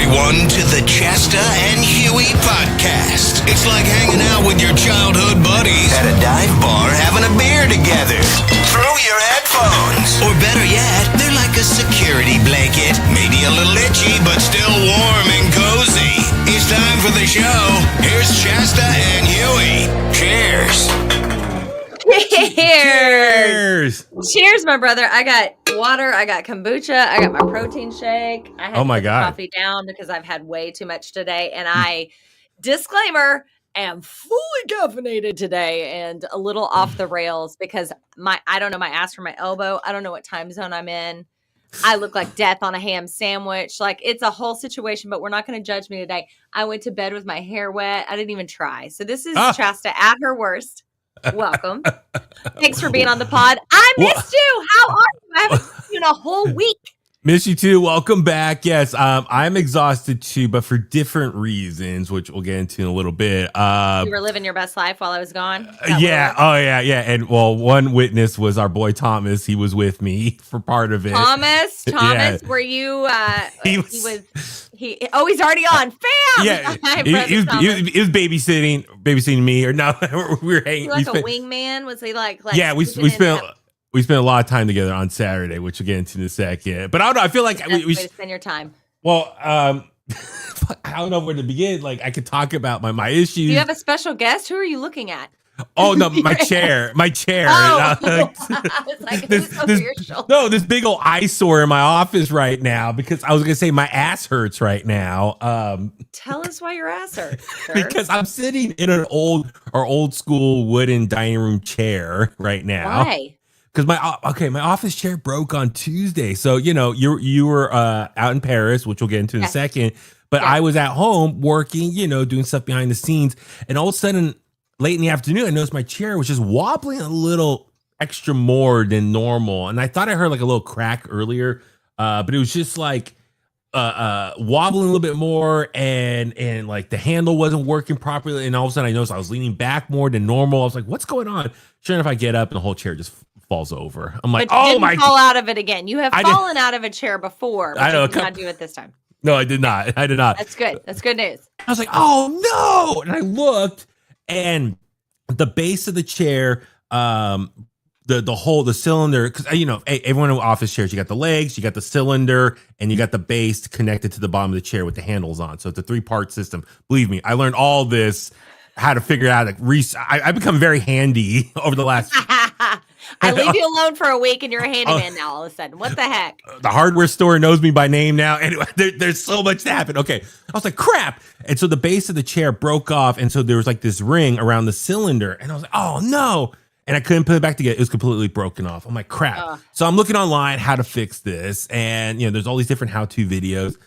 everyone to the Chasta and Huey podcast. It's like hanging out with your childhood buddies at a dive bar having a beer together. Through your headphones. Or better yet, they're like a security blanket. Maybe a little itchy, but still warm and cozy. It's time for the show. Here's Chasta and Huey. Cheers. Cheers! Cheers, my brother. I got water, I got kombucha, I got my protein shake. I had to put the coffee down because I've had way too much today. And I, disclaimer, am fully caffeinated today and a little off the rails because I don't know my ass from my elbow. I don't know what time zone I'm in. I look like death on a ham sandwich. Like, it's a whole situation, but we're not going to judge me today. I went to bed with my hair wet. I didn't even try. So this is Chasta at her worst. Welcome. Thanks for being on the pod. I missed you. How are you? I haven't seen you in a whole week. Miss you too. Welcome back. Yes, I'm exhausted too, but for different reasons, which we'll get into in a little bit. You were living your best life while I was gone? Yeah. Oh, yeah. Yeah. And well, one witness was our boy Thomas. He was with me for part of it. Thomas, yeah. Were you? He's already on. Fam. Yeah. He was babysitting me, or no? We were hanging. Was he like a wingman? Was he like? Yeah. We spent a lot of time together on Saturday, which we'll get into in a second. But I don't know. I feel like we should spend your time. Well, I don't know where to begin. Like, I could talk about my issues. Do you have a special guest? Who are you looking at? Oh, no, my chair. Oh, I was like, who's over your shoulder? No, this big old eyesore in my office right now because I was going to say my ass hurts right now. Tell us why your ass hurts. Sir. Because I'm sitting in an old school wooden dining room chair right now. Why? Because my office chair broke on Tuesday. So, you were out in Paris, which we'll get into in a second. But I was at home working, doing stuff behind the scenes. And all of a sudden, late in the afternoon, I noticed my chair was just wobbling a little extra more than normal. And I thought I heard like a little crack earlier, but it was just like wobbling a little bit more, and like the handle wasn't working properly. And all of a sudden, I noticed I was leaning back more than normal. I was like, "What's going on?" Sure enough, I get up and the whole chair just falls over. I'm like, "Oh my!" Fall out of it again. You have fallen out of a chair before, but you did not do it this time. No, I did not. That's good. That's good news. I was like, "Oh no!" And I looked. And the base of the chair, the cylinder, because everyone in office chairs, you got the legs, you got the cylinder, and you got the base connected to the bottom of the chair with the handles on. So it's a 3-part system. Believe me, I learned all this, how to figure out. I become very handy over the last. I leave you alone for a week and you're a handyman now all of a sudden. What the heck? The hardware store knows me by name now. Anyway, there's so much to happen. Okay. I was like, crap. And so the base of the chair broke off. And so there was like this ring around the cylinder. And I was like, oh no. And I couldn't put it back together. It was completely broken off. I'm like, crap. So I'm looking online how to fix this. And, there's all these different how-to videos.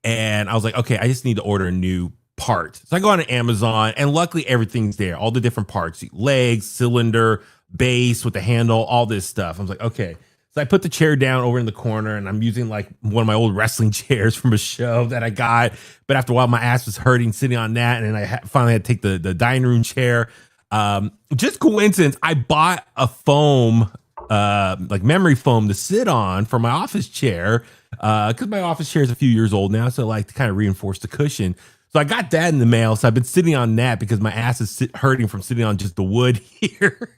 And I was like, okay, I just need to order a new part. So I go on Amazon and luckily everything's there. All the different parts, legs, cylinder, base with the handle, all this stuff. I was like, okay. So I put the chair down over in the corner and I'm using like one of my old wrestling chairs from a show that I got. But after a while, my ass was hurting sitting on that. And then I finally had to take the dining room chair. Just coincidence, I bought a foam, like memory foam to sit on for my office chair. Because my office chair is a few years old now. So I like to kind of reinforce the cushion. So I got that in the mail. So I've been sitting on that because my ass is hurting from sitting on just the wood here.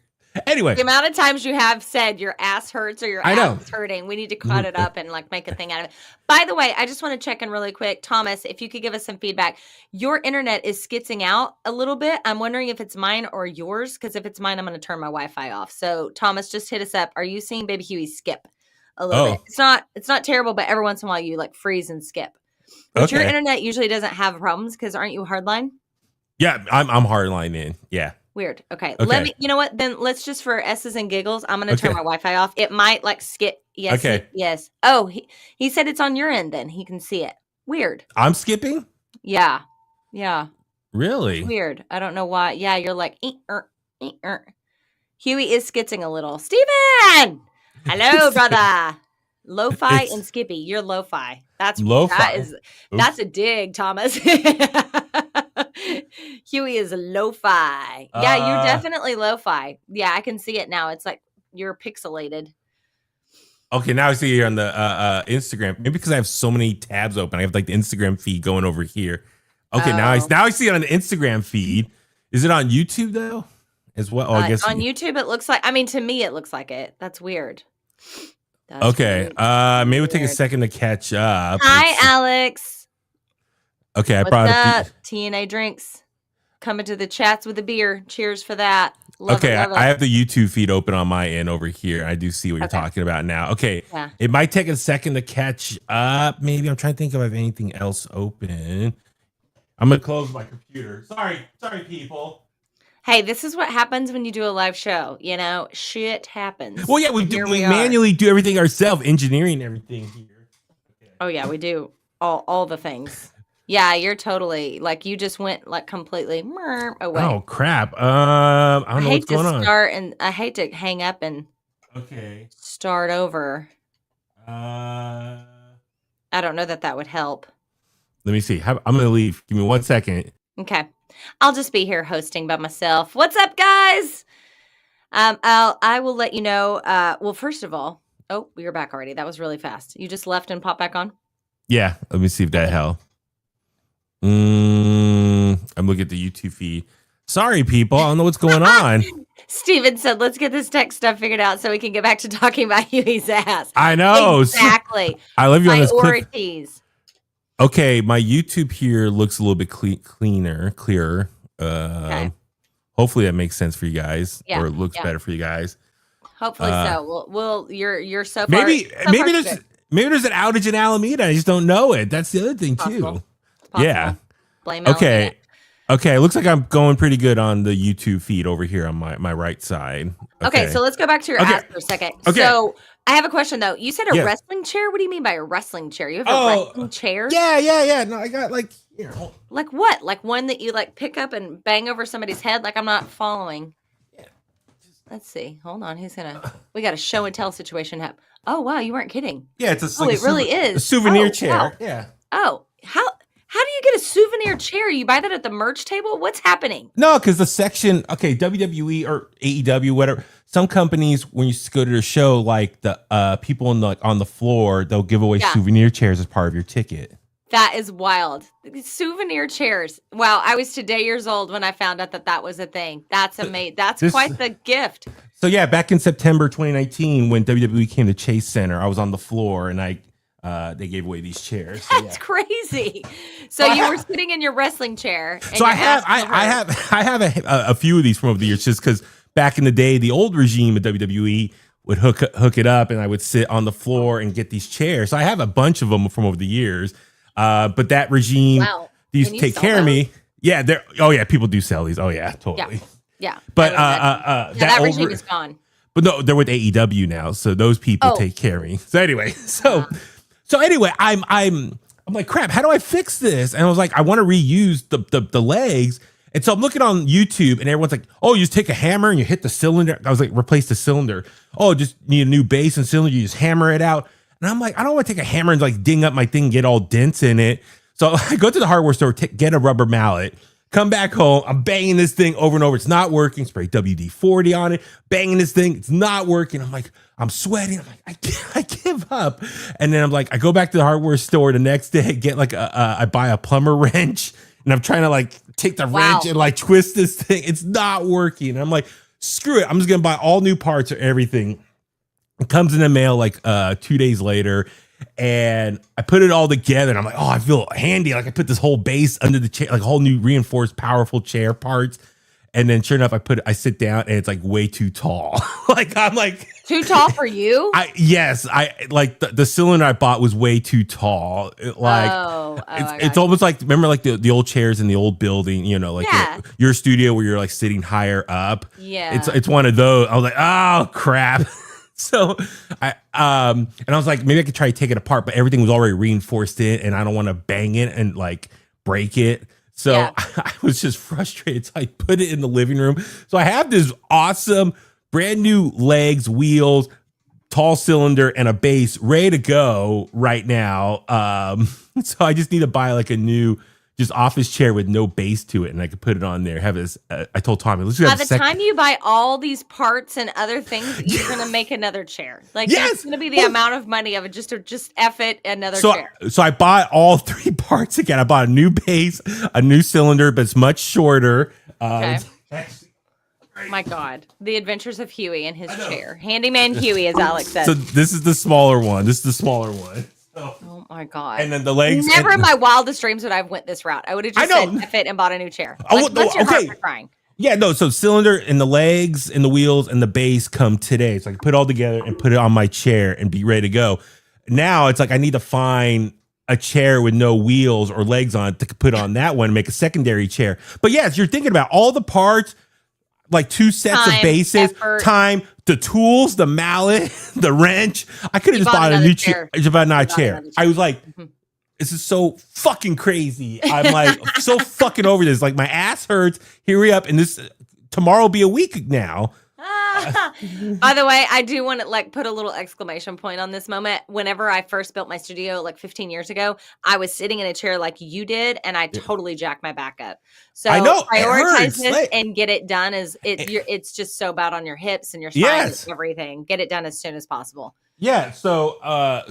Anyway, the amount of times you have said your ass hurts or your ass is hurting, we need to cut it up and like make a thing out of it. By the way, I just want to check in really quick. Thomas, if you could give us some feedback. Your internet is skitzing out a little bit. I'm wondering if it's mine or yours, because if it's mine, I'm going to turn my Wi-Fi off. So Thomas, just hit us up. Are you seeing Baby Huey skip a little bit? It's not terrible, but every once in a while you like freeze and skip. But your internet usually doesn't have problems because aren't you hardline? Yeah, I'm hardline in. Yeah. Weird. Okay. Let me, you know what? Then let's just for S's and giggles, I'm going to turn my Wi-Fi off. It might like skip. Yes. Okay. Yes. Oh, he said it's on your end then. He can see it. Weird. I'm skipping? Yeah. Yeah. Really? Weird. I don't know why. Yeah. You're like, Huey is skitzing a little. Steven! Hello, brother. Lo-fi and Skippy. You're lo-fi. That's lo-fi. That's a dig, Thomas. Huey is lo-fi. Yeah, you're definitely lo-fi. Yeah, I can see it now. It's like you're pixelated. Okay, now I see you on the Instagram. Maybe because I have so many tabs open. I have like the Instagram feed going over here. Okay, now I see it on the Instagram feed. Is it on YouTube though? As well? Oh, I guess on YouTube it looks like. I mean, to me it looks like it. That's weird. Okay. Maybe we'll take a second to catch up. Hi, Alex. Okay, I What's brought up? up TNA drinks coming to the chats with a beer. Cheers for that. Love it. I have the YouTube feed open on my end over here. I do see what you're talking about now. Okay. Yeah. It might take a second to catch up. Maybe I'm trying to think if I have anything else open. I'm gonna close my computer. Sorry, people. Hey, this is what happens when you do a live show. You know, shit happens. Well, yeah, we manually do everything ourselves, engineering everything here. Okay. Oh yeah, we do all the things. Yeah, you're totally like you just went like completely away. Oh crap! I don't know what's going on. I hate to hang up and start over. I don't know that would help. Let me see. I'm gonna leave. Give me 1 second. Okay. I'll just be here hosting by myself. What's up, guys? I will let you know. Well, first of all, you're back already. That was really fast. You just left and popped back on? Yeah. Let me see if that helped. I'm looking at the YouTube feed. Sorry, people. I don't know what's going on. Steven said, let's get this tech stuff figured out so we can get back to talking about Huey's ass. I know. Exactly. I love you on this clip. Priorities. Okay, my YouTube here looks a little bit clearer. Okay. Hopefully that makes sense for you guys, or it looks better for you guys. Hopefully so. We'll you're so far. Maybe there's an outage in Alameda. I just don't know it. That's the other thing too. Yeah. Blame Alameda. Okay. It looks like I'm going pretty good on the YouTube feed over here on my right side. Okay, so let's go back to your ass for a second. Okay. So I have a question though. You said a wrestling chair? What do you mean by a wrestling chair? You have a wrestling chair? Yeah. No, I got like here. Like what? Like one that you like pick up and bang over somebody's head? Like I'm not following. Yeah. Let's see. Hold on. We got a show and tell situation happen. Oh wow, you weren't kidding. Yeah, it's it really is. A souvenir chair. Wow. Yeah. Oh, how do you get a souvenir chair? You buy that at the merch table? What's happening? No, because the section, WWE or AEW, whatever. Some companies, when you go to their show, like the people on the floor, they'll give away souvenir chairs as part of your ticket. That is wild. Souvenir chairs. Wow, I was today years old when I found out that was a thing. That's amazing. That's quite the gift. So yeah, back in September 2019, when WWE came to Chase Center, I was on the floor and they gave away these chairs. So, that's crazy. So you were sitting in your wrestling chair. And so I have a few of these from over the years, just because back in the day, the old regime of WWE would hook it up, and I would sit on the floor and get these chairs. So I have a bunch of them from over the years. But that regime, these take care of me. Yeah, people do sell these. Oh yeah, totally. Yeah. But that regime is gone. But no, they're with AEW now, so those people take care of me. So anyway, I'm like, crap, how do I fix this? And I was like, I want to reuse the legs. And so I'm looking on YouTube and everyone's like, oh, you just take a hammer and you hit the cylinder. I was like, replace the cylinder. Oh, just need a new base and cylinder. You just hammer it out. And I'm like, I don't want to take a hammer and like ding up my thing, get all dents in it. So I go to the hardware store, get a rubber mallet, come back home. I'm banging this thing over and over. It's not working. Spray WD-40 on it, banging this thing. It's not working. I'm like, I'm sweating. I'm like, I give up. And then I'm like, I go back to the hardware store the next day, get like I buy a plumber wrench, and I'm trying to like take the wrench and like twist this thing. It's not working. And I'm like, screw it. I'm just going to buy all new parts or everything. It comes in the mail like 2 days later. And I put it all together and I'm like, oh, I feel handy. Like I put this whole base under the chair, like whole new reinforced, powerful chair parts. And then sure enough, I sit down and it's like way too tall. Like I'm like too tall for you. I like the cylinder I bought was way too tall. It's almost like, remember like the old chairs in the old building, you know, like your studio where you're like sitting higher up. Yeah. It's one of those. I was like, oh crap. So and I was like, maybe I could try to take it apart, but everything was already reinforced in and I don't want to bang it and like break it. So I was just frustrated. So I put it in the living room. So I have this awesome brand new legs, wheels, tall cylinder, and a base ready to go right now. So I just need to buy like a new just office chair with no base to it, and I could put it on there. Have this. I told Tommy, let's have by the time you buy all these parts and other things, you're gonna make another chair. Like it's gonna be the amount of money of it just F it another chair. So I bought all 3 parts again. I bought a new base, a new cylinder, but it's much shorter. Okay. My God, the adventures of Huey and his chair. Handyman Huey, as Alex said. So this is the smaller one. Oh my God. And then the legs. Never in my wildest dreams would I have went this route. I would have just said F it and bought a new chair. Okay. Crying. Yeah, no. So cylinder and the legs and the wheels and the base come today. So I can put it all together and put it on my chair and be ready to go. Now it's like I need to find a chair with no wheels or legs on it to put on that one and make a secondary chair. But yes, you're thinking about all the parts, like 2 sets of bases, time, the tools, the mallet, the wrench. I could have just bought a new chair. Not a chair. I was like, this is so fucking crazy. I'm like so fucking over this. Like my ass hurts. Hurry up. And this tomorrow will be a week now. By the way, I do want to like put a little exclamation point on this moment. Whenever I first built my studio like 15 years ago, I was sitting in a chair like you did, and I totally jacked my back up. So I know, prioritize this and get it done. It's just so bad on your hips and your spine and everything. Get it done as soon as possible. Yeah. So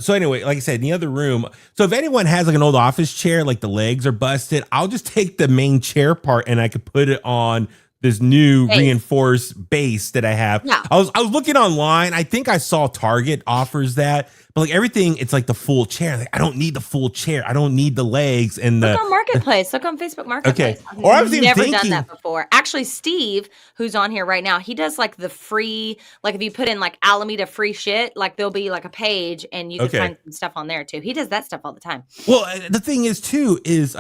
anyway, like I said, in the other room. So if anyone has like an old office chair, like the legs are busted, I'll just take the main chair part and I could put it on this new reinforced base that I have. Yeah. I was looking online. I think I saw Target offers that, but like everything, it's like the full chair. Like I don't need the full chair. I don't need the legs and Look on Marketplace. Look on Facebook Marketplace. Okay. Or I was even never done that before. Actually, Steve, who's on here right now, he does like the free, like if you put in like Alameda free shit, like there'll be like a page and you can find some stuff on there too. He does that stuff all the time. Well, the thing is too, is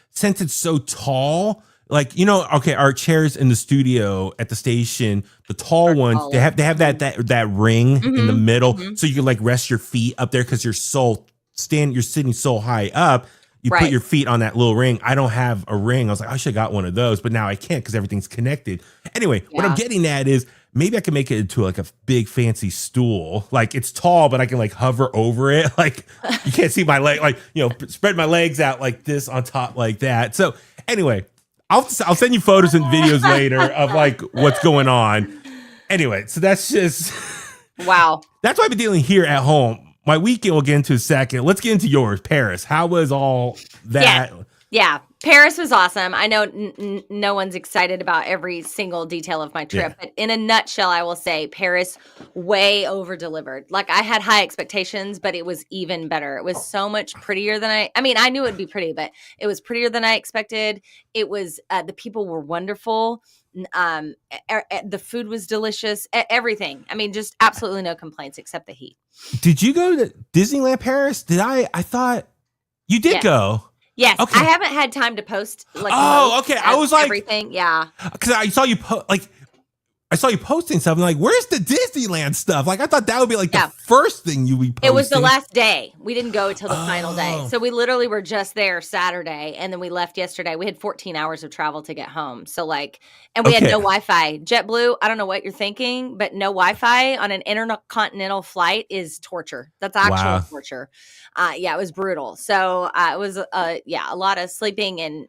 since it's so tall, like, you know, our chairs in the studio at the station, the tall ones, they have that ring in the middle, so you can like rest your feet up there because you're sitting so high up. You put your feet on that little ring. I don't have a ring. I was like, I should have got one of those, but now I can't because everything's connected. Anyway, what I'm getting at is maybe I can make it into like a big fancy stool. Like it's tall, but I can like hover over it. Like you can't see my leg. Like, you know, spread my legs out like this on top like that. So anyway. I'll send you photos and videos later of like what's going on. Anyway, so that's just wow. That's what I've been dealing here at home. My weekend we'll get into a second. Let's get into yours, Paris. How was all that? Yeah. Paris was awesome. I know no one's excited about every single detail of my trip, but in a nutshell, I will say Paris way over delivered. Like I had high expectations, but it was even better. It was so much prettier than I knew it'd be pretty, but it was prettier than I expected. It was, the people were wonderful. The food was delicious. Everything. I mean, just absolutely no complaints except the heat. Did you go to Disneyland Paris? I thought you did go. Yes, okay. I haven't had time to post. Like, I was like everything. Yeah, because I saw you posting stuff. I'm like, where's the Disneyland stuff? Like, I thought that would be like the first thing you would be posting. It was the last day. We didn't go until the final day. So we literally were just there Saturday, and then we left yesterday. We had 14 hours of travel to get home. So like, and we had no Wi-Fi. JetBlue, I don't know what you're thinking, but no Wi-Fi on an intercontinental flight is torture. That's actual torture. It was brutal. So it was a lot of sleeping and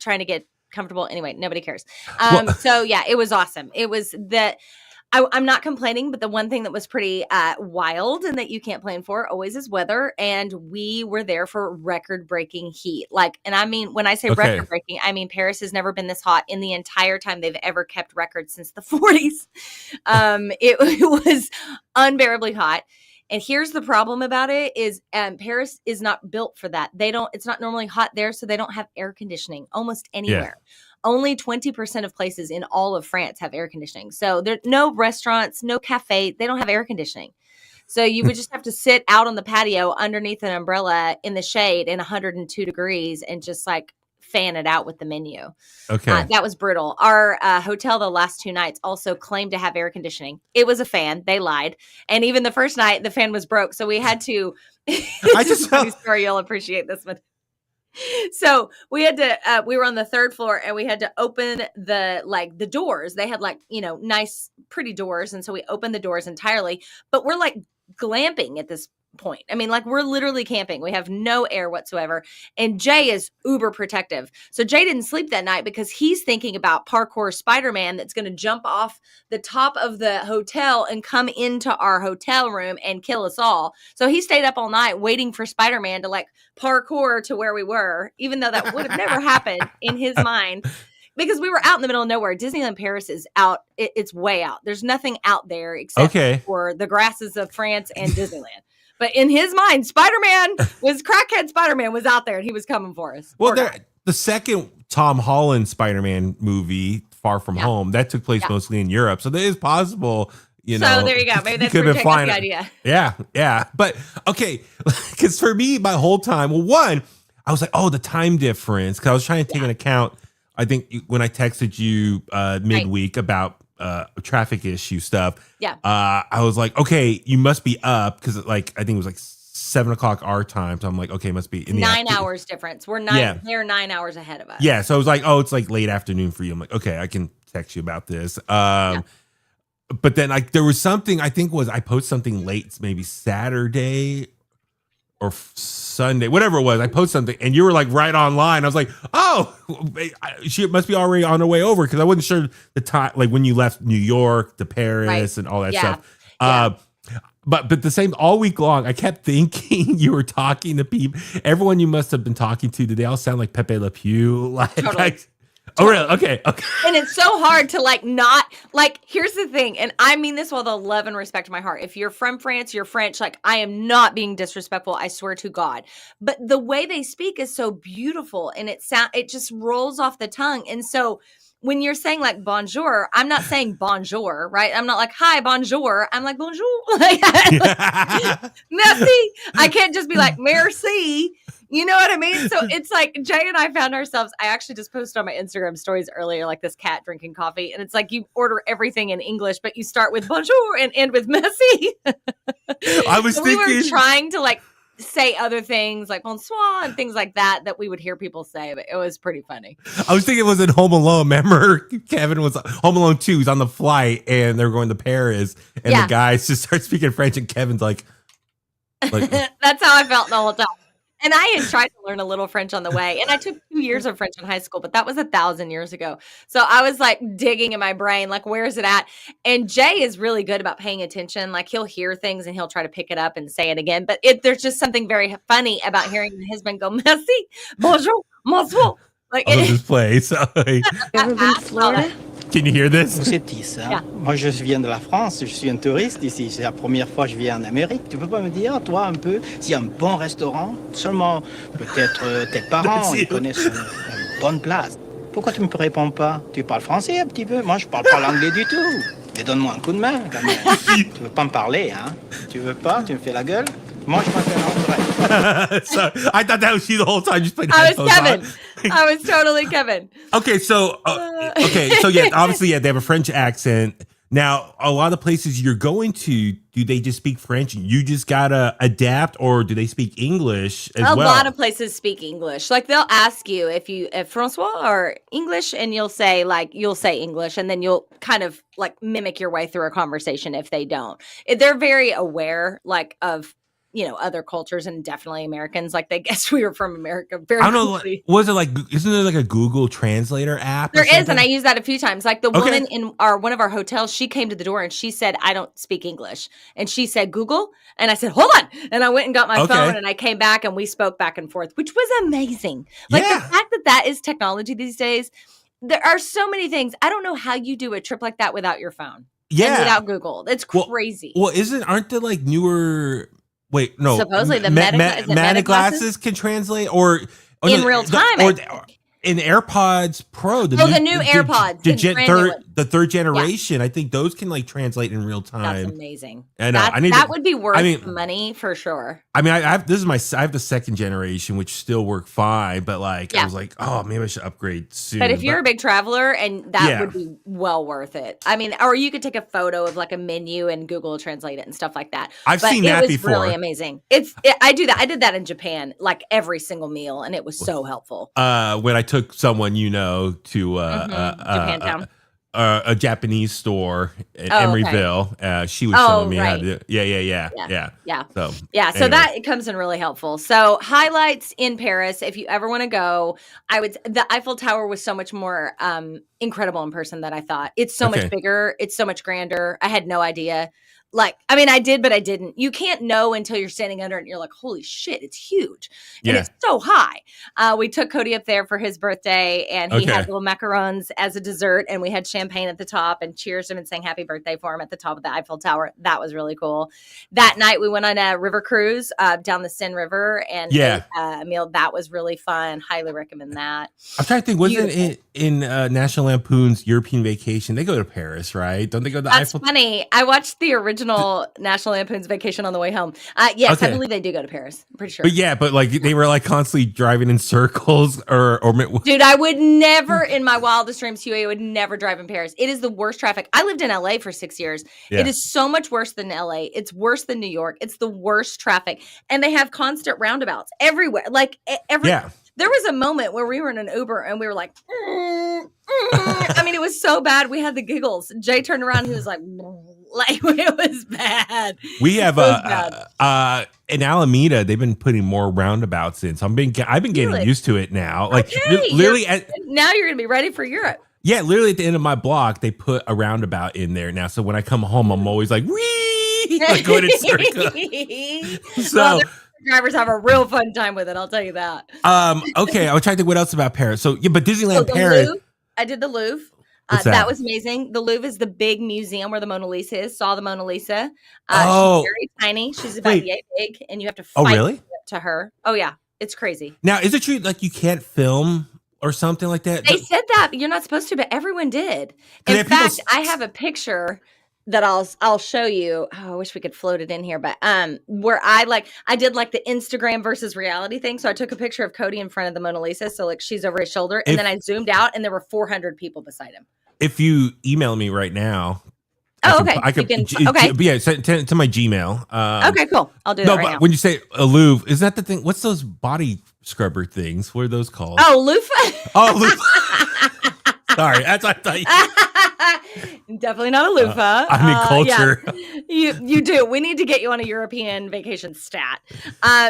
trying to get comfortable. Anyway, nobody cares. It was awesome. It was that I'm not complaining, but the one thing that was pretty wild and that you can't plan for always is weather. And we were there for record-breaking heat. Like, and I mean, when I say record-breaking, I mean Paris has never been this hot in the entire time they've ever kept records since the 40s. It was unbearably hot. And here's the problem about it is Paris is not built for that. It's not normally hot there, so they don't have air conditioning almost anywhere. Yeah. Only 20% of places in all of France have air conditioning. So there no restaurants, no cafe, they don't have air conditioning. So you would just have to sit out on the patio underneath an umbrella in the shade in 102 degrees and just like fan it out with the menu. Okay. That was brutal. Our hotel the last 2 nights also claimed to have air conditioning. It was a fan. They lied. And even the first night, the fan was broke. So we had to, I just funny story. You'll appreciate this one. So we had to, we were on the 3rd floor and we had to open the doors. They had nice, pretty doors. And so we opened the doors entirely, but we're like glamping at this point. I mean, like we're literally camping. We have no air whatsoever. And Jay is uber protective. So Jay didn't sleep that night because he's thinking about parkour Spider-Man that's going to jump off the top of the hotel and come into our hotel room and kill us all. So he stayed up all night waiting for Spider-Man to like parkour to where we were, even though that would have never happened in his mind. Because we were out in the middle of nowhere. Disneyland Paris is out. It's way out. There's nothing out there except for the grasses of France and Disneyland. But in his mind, crackhead Spider-Man was out there and he was coming for us. Well, the second Tom Holland Spider-Man movie, Far From Home, that took place mostly in Europe. So that is possible, you know. So there you go. Maybe that's where Jay got the idea. Yeah. But okay, because for me, my whole time, well, one, I was like, oh, the time difference. Because I was trying to take into account, I think when I texted you midweek about traffic issue stuff, I was like, okay, you must be up because like I think it was like 7 o'clock our time. So I'm like, okay, it must be in the 9 hours difference. We're 9. They're 9 hours ahead of us. Yeah, so I was like, oh, it's like late afternoon for you. I'm like, okay, I can text you about this. But then like there was something I think was I posted something late, maybe Saturday or Sunday, whatever it was. I posted something and you were like right online. I was like, oh, she must be already on her way over because I wasn't sure the time, like when you left New York to Paris and all that stuff. But the same all week long, I kept thinking you were talking to people. Everyone you must have been talking to, did they all sound like Pepe Le Pew? Like, totally. Oh, really? Okay. And it's so hard to like not like, here's the thing. And I mean this with all the love and respect to my heart. If you're from France, you're French. Like I am not being disrespectful. I swear to God, but the way they speak is so beautiful and it just rolls off the tongue. And so when you're saying like bonjour, I'm not saying bonjour, right? I'm not like, hi, bonjour. I'm like, bonjour. Like, merci. I can't just be like, merci. You know what I mean? So it's like Jay and I found ourselves, I actually just posted on my Instagram stories earlier, like this cat drinking coffee. And it's like you order everything in English, but you start with bonjour and end with merci. I was thinking. We were trying to like say other things like bonsoir and things like that we would hear people say, but it was pretty funny. I was thinking it was in Home Alone. Remember, Kevin was Home Alone 2. He's on the flight and they're going to Paris, and the guys just start speaking French, and Kevin's like that's how I felt the whole time. And I had tried to learn a little French on the way. And I took 2 years of French in high school, but that was 1,000 years ago. So I was like digging in my brain, like, where is it at? And Jay is really good about paying attention. Like he'll hear things and he'll try to pick it up and say it again. But there's just something very funny about hearing his husband go, merci, bonjour, bonjour. Like this place. Ever been to Florida? Can you hear this? C'est petit ça. Moi je viens de la France, je suis un touriste ici. C'est la première fois que je viens en Amérique. Tu peux pas me dire, toi, un peu, s'il y a un bon restaurant, seulement peut-être tes parents ils connaissent une bonne place. Pourquoi tu me réponds pas? Tu parles français un petit peu? Moi je parle pas l'anglais du tout. Mais donne-moi un coup de main quand même. Tu veux pas me parler, hein? Tu veux pas? Tu me fais la gueule? Moi je m'appelle André. So I thought that was you the whole time. Just playing. I was Kevin. I was totally Kevin. Okay, so obviously, they have a French accent. Now, a lot of places you're going to, do they just speak French? You just gotta adapt, or do they speak English as well? A lot of places speak English. Like they'll ask you if Francois or English, and you'll say English, and then you'll kind of like mimic your way through a conversation if they don't. They're very aware, like of, you know, other cultures and definitely Americans. Like they guess we were from America. Very I don't know. Was it like, isn't there like a Google Translator app? There is, and I use that a few times. Like the woman in one of our hotels, she came to the door and she said, I don't speak English. And she said, Google. And I said, hold on. And I went and got my phone and I came back and we spoke back and forth, which was amazing. Like the fact that is technology these days. There are so many things. I don't know how you do a trip like that without your phone. Yeah. And without Google. It's crazy. Well, aren't there like newer... Wait, no. Supposedly the Meta glasses can translate, or in real time, or in AirPods Pro. The new AirPods, the third generation. I think those can like translate in real time. That's amazing. I know. That would be worth money for sure. I mean, I have the second generation, which still work fine, but like I was like, oh, maybe I should upgrade soon. But if you're a big traveler, and that would be well worth it. I mean, or you could take a photo of like a menu and Google Translate it and stuff like that. I've seen that before. It was really amazing. I do that. I did that in Japan, like every single meal, and it was so helpful. When I took someone to Japantown. a Japanese store in Emeryville. She was showing me how to do it. Yeah. So anyway. That comes in really helpful. So highlights in Paris, if you ever want to go, the Eiffel Tower was so much more incredible in person than I thought. It's so much bigger. It's so much grander. I had no idea. I did, but I didn't. You can't know until you're standing under it and you're like, holy shit, it's huge. And it's so high. We took Cody up there for his birthday and he had little macarons as a dessert and we had champagne at the top and cheersed him and sang happy birthday for him at the top of the Eiffel Tower. That was really cool. That night we went on a river cruise down the Seine River and ate a meal. That was really fun. Highly recommend that. I'm trying to think, wasn't it in National Lampoon's European Vacation? They go to Paris, right? Don't they go to the Eiffel? That's funny. I watched the original National Lampoon's Vacation on the way home. Yes, I believe they do go to Paris. I'm pretty sure. But they were constantly driving in circles or dude, I would never in my wildest dreams, Huey, I would never drive in Paris. It is the worst traffic. I lived in LA for 6 years. Yeah. It is so much worse than LA. It's worse than New York. It's the worst traffic. And they have constant roundabouts everywhere. There was a moment where we were in an Uber and we were like, I mean, it was so bad. We had the giggles. Jay turned around. He was like it was bad. We have in Alameda, they've been putting more roundabouts in. So I've been getting used to it now. Literally now you're going to be ready for Europe. Yeah. Literally at the end of my block, they put a roundabout in there now. So when I come home, I'm always like, wee, going in circles. So drivers have a real fun time with it. I'll tell you that. Okay. I was trying to think what else about Paris. So but Disneyland Paris. Louvre, I did the Louvre. That was amazing. The Louvre is the big museum where the Mona Lisa is. Saw the Mona Lisa. She's very tiny. She's about yay big, and you have to fight to her. Oh yeah, it's crazy. Now, is it true you can't film or something like that? They said that you're not supposed to, but everyone did. In fact, I have a picture that I'll show you. Oh, I wish we could float it in here, but where I did the Instagram versus reality thing. So I took a picture of Cody in front of the Mona Lisa, so she's over his shoulder, and then I zoomed out, and there were 400 people beside him. If you email me right now, send to my Gmail. Okay, cool. I'll do that right now. When you say a Louvre, is that the thing? What's those body scrubber things? What are those called? Oh, loofah. Oh, loofah. Sorry, that's what I thought. Definitely not a loofah. I mean culture. Yeah. You do. We need to get you on a European vacation stat.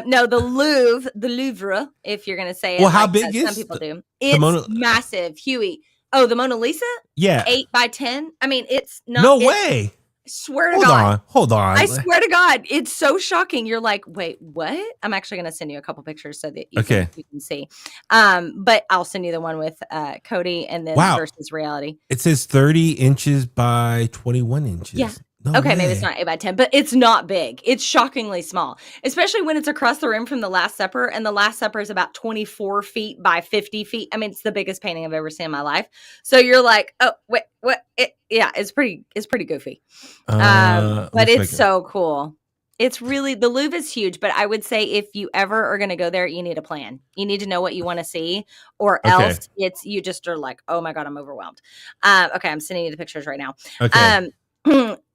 No, the Louvre, if you're going to say it. Well, how big is some people do? It's massive, Huey. Oh, the Mona Lisa? Yeah. 8 by 10. I mean, it's not. No way. Swear to God. Hold on. I swear to God. It's so shocking. You're like, wait, what? I'm actually going to send you a couple pictures so that you can see. But I'll send you the one with Cody and then versus reality. It says 30 inches by 21 inches. Yeah. No way. Maybe it's not 8 by 10, but it's not big. It's shockingly small, especially when it's across the room from the Last Supper. And the Last Supper is about 24 feet by 50 feet. I mean, it's the biggest painting I've ever seen in my life. So you're like, oh, wait, what? It's pretty goofy. But it's so cool. It's really, the Louvre is huge, but I would say if you ever are going to go there, you need a plan. You need to know what you want to see, or else you just are like, oh my God, I'm overwhelmed. Okay. I'm sending you the pictures right now. Okay.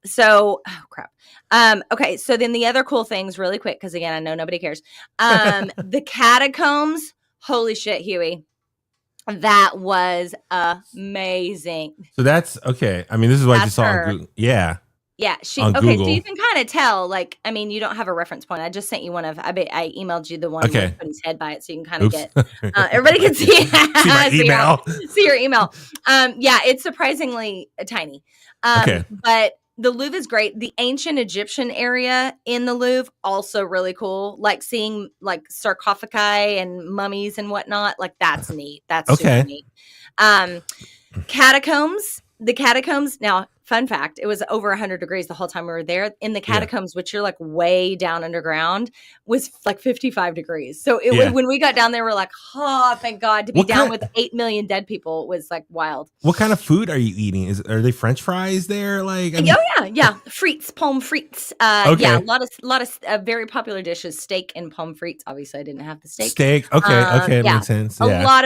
So, oh crap. Okay. So then the other cool things really quick, because again, I know nobody cares. The catacombs, holy shit, Huey. That was amazing. So that's okay. I mean, this is what you saw on Google. Yeah. Yeah. Google. So you can kind of tell, I mean, you don't have a reference point. I just sent you I emailed you the one with put his head by it, so you can kind of get, everybody can see, see my email. See your email. Yeah, it's surprisingly tiny. But the Louvre is great. The ancient Egyptian area in the Louvre, also really cool. Seeing sarcophagi and mummies and whatnot. That's neat. That's super neat. Catacombs. The catacombs. Now, fun fact, it was over 100 degrees the whole time we were there. In the catacombs, which you're way down underground, was 55 degrees. So it was, when we got down there, we're like, oh, thank God. To be down with 8 million dead people was wild. What kind of food are you eating? Are they French fries there? Yeah. Frites, pommes frites. Yeah, a lot of very popular dishes, steak and pommes frites. Obviously, I didn't have the steak. Okay, makes sense. Yeah. A lot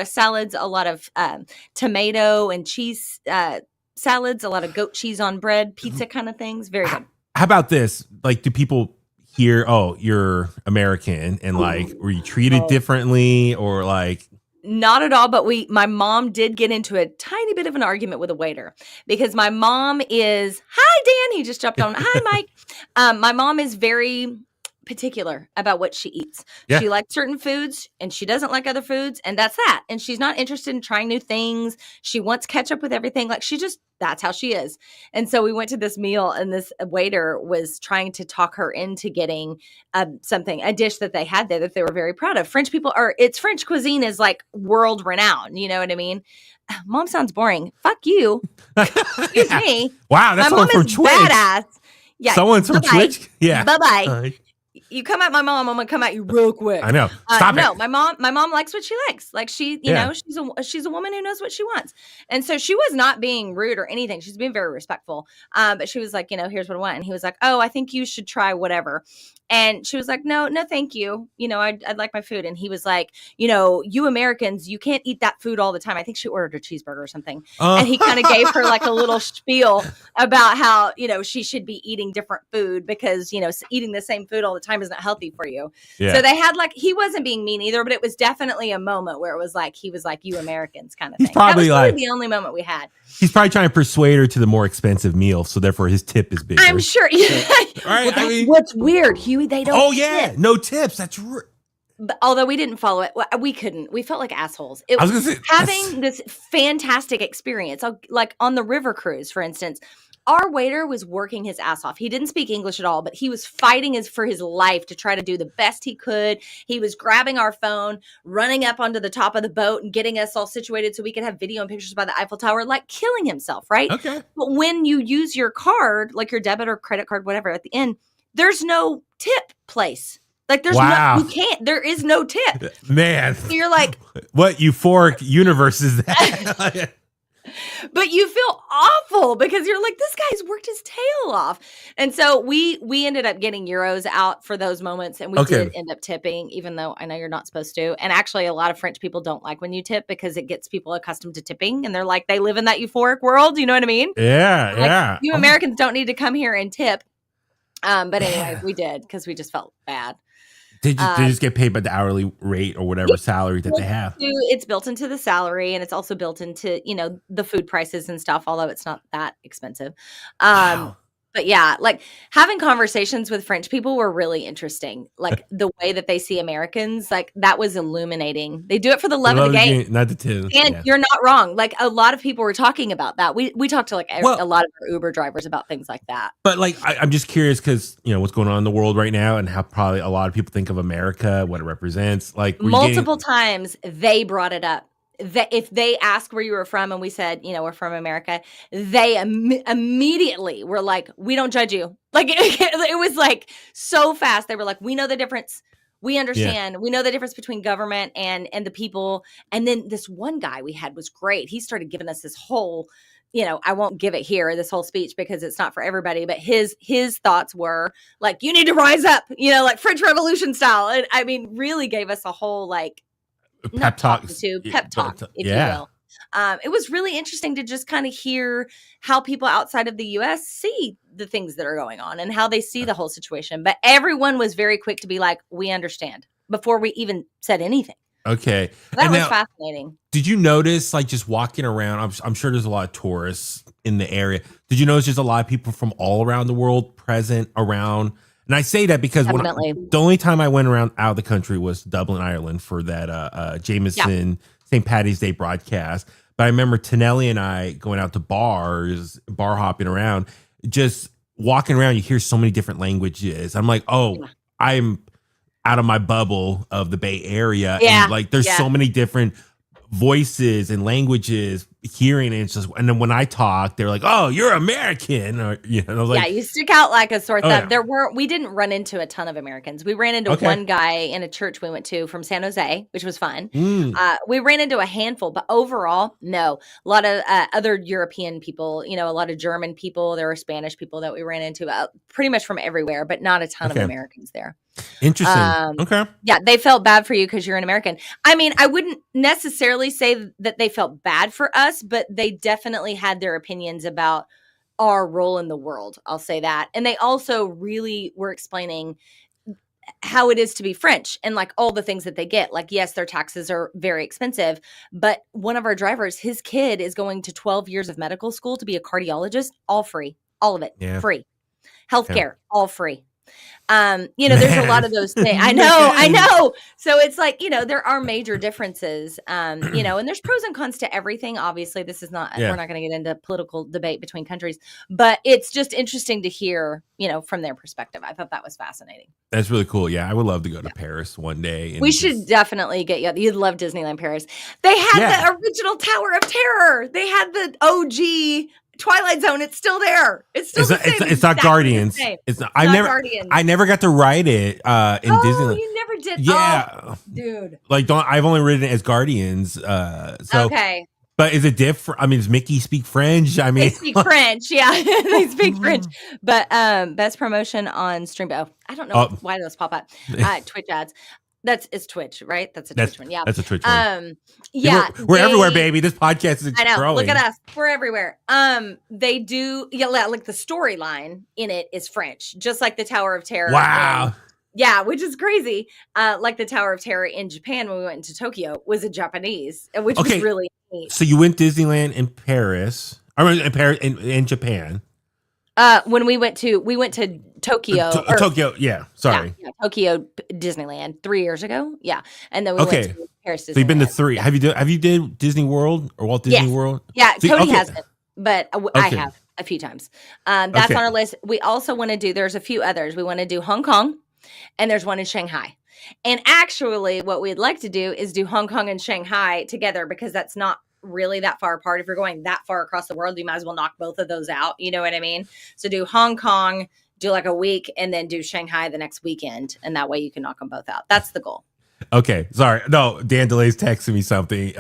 of salads, a lot of tomato and cheese salads, a lot of goat cheese on bread, pizza kind of things. Very good. How about this? Do people hear, oh, you're American, and were you treated differently, or Not at all, but my mom did get into a tiny bit of an argument with a waiter because my mom is, hi, Dan, he just jumped on. Hi, Mike. My mom is very particular about what she eats. Yeah. She likes certain foods and she doesn't like other foods, and that's that. And she's not interested in trying new things. She wants ketchup with everything. Like that's how she is. And so we went to this meal and this waiter was trying to talk her into getting a dish that they had there that they were very proud of. French cuisine is like world renowned. You know what I mean? Mom sounds boring. Fuck you. Excuse me. Wow. That's someone from Twitch. Badass. Yeah. Someone's from Twitch. Yeah. Bye-bye. You come at my mom, I'm gonna come at you real quick. I know. Stop it. No, my mom likes what she likes. Like she, you know, she's a woman who knows what she wants. And so she was not being rude or anything. She's being very respectful. But she was like, you know, here's what I want. And he was like, oh, I think you should try whatever. And she was like, no, thank you. You know, I'd like my food. And he was like, you know, you Americans, you can't eat that food all the time. I think she ordered a cheeseburger or something. And he kind of gave her like a little spiel about how, you know, she should be eating different food because, you know, eating the same food all the time is not healthy for you. Yeah. So they had like, he wasn't being mean either, but it was definitely a moment where it was like, he was like, you Americans kind of thing. Probably that was really the only moment we had. He's probably trying to persuade her to the more expensive meal. So therefore his tip is bigger. I'm sure. Right, well, what's weird, Huey, they don't. Oh yeah. Tip. No tips. That's But although we didn't follow it, we couldn't. We felt like assholes. It was having this fantastic experience, like on the river cruise, for instance. Our waiter was working his ass off. He didn't speak English at all, but he was fighting for his life to try to do the best he could. He was grabbing our phone, running up onto the top of the boat and getting us all situated so we could have video and pictures by the Eiffel Tower, like killing himself, right? Okay. But when you use your card, like your debit or credit card, whatever, at the end, there's no tip place. Like there's there is no tip. Man. So you're like, what euphoric universe is that? But you feel awful because you're like, this guy's worked his tail off. And so we ended up getting euros out for those moments. And we did end up tipping, even though I know you're not supposed to. And actually, a lot of French people don't like when you tip because it gets people accustomed to tipping. And they're like, they live in that euphoric world. You know what I mean? Yeah, like, yeah. You Americans don't need to come here and tip. But anyway, we did because we just felt bad. Did you just get paid by the hourly rate or whatever salary that they have? It's built into the salary, and it's also built into, you know, the food prices and stuff, although it's not that expensive. Wow. But yeah, like having conversations with French people were really interesting. Like the way that they see Americans, like that was illuminating. They do it for the love of the game. Not the two. And you're not wrong. Like a lot of people were talking about that. We talked to like a lot of our Uber drivers about things like that. But like, I'm just curious because, you know, what's going on in the world right now and how probably a lot of people think of America, what it represents. Like multiple times they brought it up. That if they asked where you were from and we said, you know, we're from America, they immediately were like, we don't judge you. Like it was like so fast. They were like, we know the difference. We understand. Yeah. We know the difference between government and the people. And then this one guy we had was great. He started giving us this whole, you know, I won't give it here, this whole speech because it's not for everybody, but his thoughts were like, you need to rise up, you know, like French Revolution style. And I mean, really gave us a whole like, pep talk, if you will. It was really interesting to just kind of hear how people outside of the U.S. see the things that are going on and how they see the whole situation. But everyone was very quick to be like, we understand, before we even said anything. Okay. That was fascinating. Did you notice, like, just walking around, I'm sure there's a lot of tourists in the area. Did you notice there's a lot of people from all around the world present around? And I say that because the only time I went out of the country was Dublin, Ireland for that Jameson St. Paddy's Day broadcast. But I remember Tonelli and I going out to bar hopping around, just walking around. You hear so many different languages. I'm like, I'm out of my bubble of the Bay Area. Yeah. And like, there's so many different voices and languages hearing it. It's just, and then when I talk, they're like, "Oh, you're American," or you know, like, you stick out like a sore thumb. We didn't run into a ton of Americans. We ran into one guy in a church we went to from San Jose, which was fun. We ran into a handful, but overall, no. A lot of other European people, you know, a lot of German people. There were Spanish people that we ran into, pretty much from everywhere, but not a ton of Americans there. Interesting. Yeah, they felt bad for you because you're an American. I mean, I wouldn't necessarily say that they felt bad for us, but they definitely had their opinions about our role in the world. I'll say that. And they also really were explaining how it is to be French and like all the things that they get. Like, yes, their taxes are very expensive, but one of our drivers, his kid is going to 12 years of medical school to be a cardiologist, all free, all of it free. Healthcare, all free. There's a lot of those things. I know. So it's like, there are major differences, and there's pros and cons to everything. Obviously, this is not, we're not going to get into political debate between countries, but it's just interesting to hear, from their perspective. I thought that was fascinating. That's really cool. Yeah. I would love to go to Paris one day. And we should definitely get you. You'd love Disneyland Paris. They had the original Tower of Terror. They had the OG Twilight Zone. It's still there. It's still the same. It's not Guardians. It's not. I never got to ride it in Disneyland. You never did. Yeah, oh, dude. Like, I've only ridden it as Guardians. Okay. But is it different? I mean, does Mickey speak French? I mean, they speak French. Yeah, they speak French. But best promotion on Stream. Oh, I don't know why those pop up. Twitch ads. It's Twitch, right? That's Twitch one. Yeah, that's a Twitch one. Yeah, we're everywhere, baby. This podcast is growing. I know. Look at us. We're everywhere. They do. Yeah, like the storyline in it is French, just like the Tower of Terror. Wow. Yeah, which is crazy. Like the Tower of Terror in Japan when we went into Tokyo was in Japanese, which was really neat. So you went Disneyland in Paris. I mean, in Paris in Japan. When we went to Tokyo. Tokyo, yeah. Sorry. Yeah, Tokyo Disneyland 3 years ago. Yeah. And then we went to Paris Disneyland. So you've been to 3. Have you did Disney World or Walt Disney World? Yeah, Cody hasn't, but I have a few times. That's on our list. We also want to do, there's a few others. We want to do Hong Kong, and there's one in Shanghai. And actually what we'd like to do is do Hong Kong and Shanghai together, because that's not really that far apart. If you're going that far across the world, you might as well knock both of those out. You know what I mean? So do Hong Kong, do like a week, and then do Shanghai the next weekend. And that way you can knock them both out. That's the goal. Okay. Sorry. No, Dan Delay's texting me something.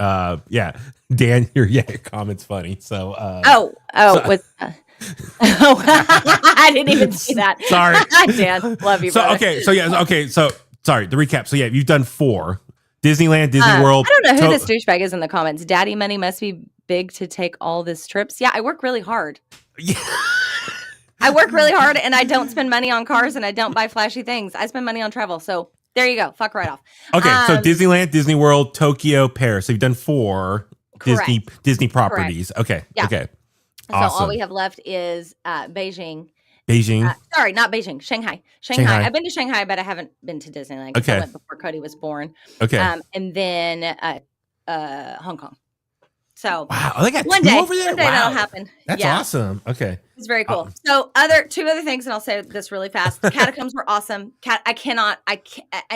Yeah. Dan, your comment's funny. So, I didn't even see that. Sorry. Dan. Love you, brother. So, sorry. The recap. So yeah, you've done 4. Disneyland, Disney World. I don't know who this douchebag is in the comments. Daddy money must be big to take all these trips. Yeah, I work really hard. Yeah. I work really hard, and I don't spend money on cars, and I don't buy flashy things. I spend money on travel. So there you go. Fuck right off. Okay, so Disneyland, Disney World, Tokyo, Paris. So you've done 4 Disney properties. Correct. Okay. Yeah. Okay. So all we have left is Beijing. Sorry, not Beijing. Shanghai. I've been to Shanghai, but I haven't been to Disneyland. Okay. I went before Cody was born. Okay. And then Hong Kong. So wow, they got one 2 day, over there. One day that'll happen. That's awesome. Okay. It's very cool. So two other things, and I'll say this really fast. The catacombs were awesome. I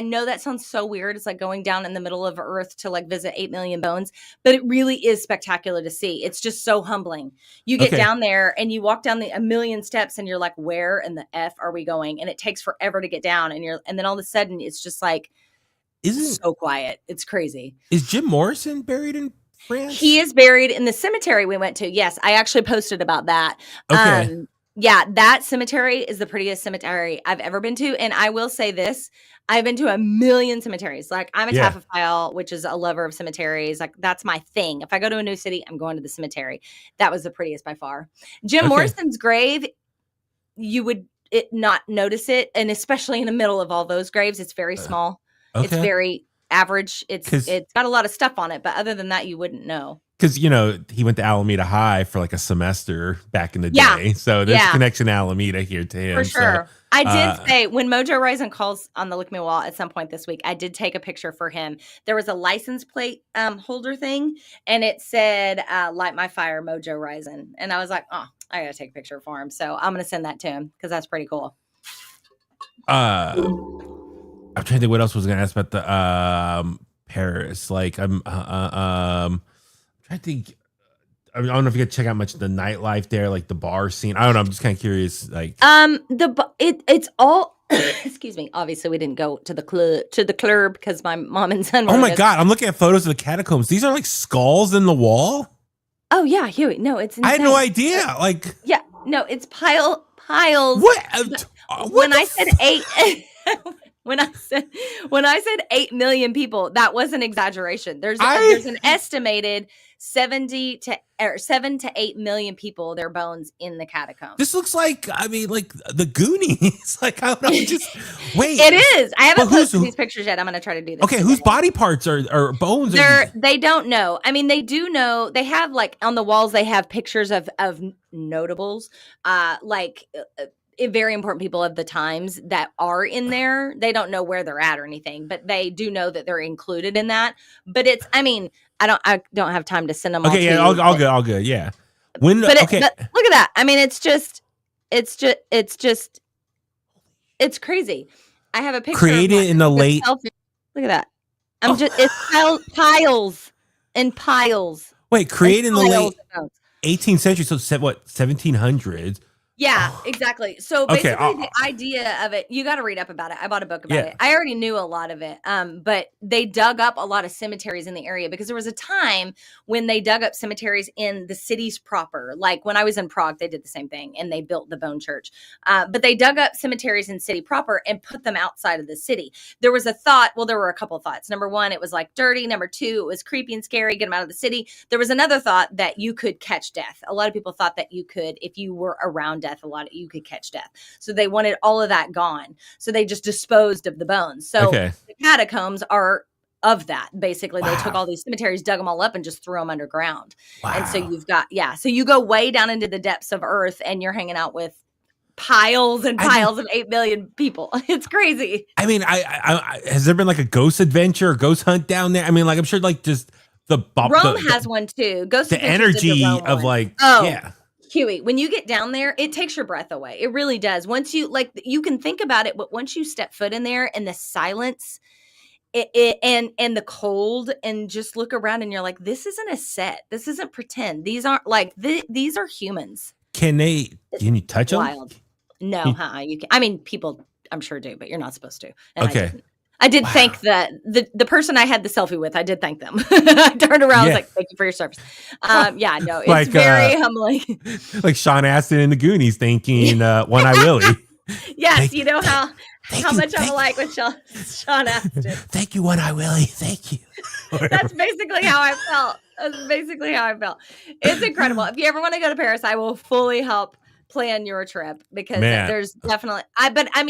know that sounds so weird. It's like going down in the middle of Earth to like visit 8 million bones, but it really is spectacular to see. It's just so humbling. You get down there and you walk down a million steps, and you're like, where in the F are we going? And it takes forever to get down. And then all of a sudden it's just like, so quiet. It's crazy. Is Jim Morrison buried in France? He is buried in the cemetery we went to. Yes, I actually posted about that. Okay. Yeah, that cemetery is the prettiest cemetery I've ever been to. And I will say this, I've been to a million cemeteries. Like, I'm a taphophile, which is a lover of cemeteries. Like, that's my thing. If I go to a new city, I'm going to the cemetery. That was the prettiest by far. Jim Morrison's grave, you would not notice it. And especially in the middle of all those graves, it's very small. Okay. It's very average. It's got a lot of stuff on it, but other than that, you wouldn't know. Because, he went to Alameda High for like a semester back in the day. So there's a connection to Alameda here to him. For sure. So, I did say, when Mojo Rising calls on the Lick Me Wall at some point this week, I did take a picture for him. There was a license plate holder thing, and it said, Light My Fire, Mojo Rising. And I was like, I got to take a picture for him. So I'm going to send that to him because that's pretty cool. I'm trying to think what else was going to ask about the Paris. Like, I'm trying to think. I don't know if you could check out much of the nightlife there, like the bar scene. I don't know. I'm just kind of curious. Like, it's all. Excuse me. Obviously, we didn't go to the club because my mom and son. Oh my God! I'm looking at photos of the catacombs. These are like skulls in the wall. Oh yeah, Huey. No, it's insane. I had no idea. Like, yeah, no, it's piles. What? When I said 8. when I said 8 million people, that was an exaggeration. There's an estimated 7 to 8 million people, their bones in the catacombs. This looks like, like the Goonies. Like, I don't know, just wait. It is. I haven't posted these pictures yet. I'm going to try to do this. Okay, whose body parts or bones? They don't know. I mean, they do know. They have, like, on the walls, they have pictures of notables, very important people of the times that are in there. They don't know where they're at or anything, but they do know that they're included in that. But I don't have time to send them. Okay, all all good. Yeah. But look at that. I mean, it's crazy. I have a picture created in the late. Look at that. It's piles and piles. Wait, created in the late 18th century. So what, 1700s? Yeah, exactly. So basically the idea of it, you got to read up about it. I bought a book about it. I already knew a lot of it. But they dug up a lot of cemeteries in the area because there was a time when they dug up cemeteries in the cities proper. Like when I was in Prague, they did the same thing and they built the bone church. But they dug up cemeteries in city proper and put them outside of the city. There was a thought, there were a couple of thoughts. Number one, it was like dirty. Number two, it was creepy and scary, get them out of the city. There was another thought that you could catch death. A lot of people thought that you could, if you were around death, you could catch death. So they wanted all of that gone. So they just disposed of the bones. So the catacombs are of that. Basically, they took all these cemeteries, dug them all up and just threw them underground. Wow. And so you've got, so you go way down into the depths of earth and you're hanging out with piles and piles of 8 million people. It's crazy. I mean, I has there been like a ghost adventure, ghost hunt down there? I mean, like, I'm sure like just Rome has one too. Ghost the energy of like, Huey, when you get down there, it takes your breath away. It really does. Once you you can think about it, but once you step foot in there and the silence and the cold and just look around and you're like, this isn't a set. This isn't pretend. These aren't like, these are humans. Can you touch them? No, you can. I mean, people I'm sure do, but you're not supposed to. And I did thank the person I had the selfie with. I did thank them. I turned around. I was like, "Thank you for your service." No, it's very humbling. Like Sean Astin in the Goonies, thanking One Eye Willie. Yes, you know how much I'm alike with Sean Astin. Thank you, One Eye Willie. Thank you. That's basically how I felt. It's incredible. If you ever want to go to Paris, I will fully help plan your trip because there's definitely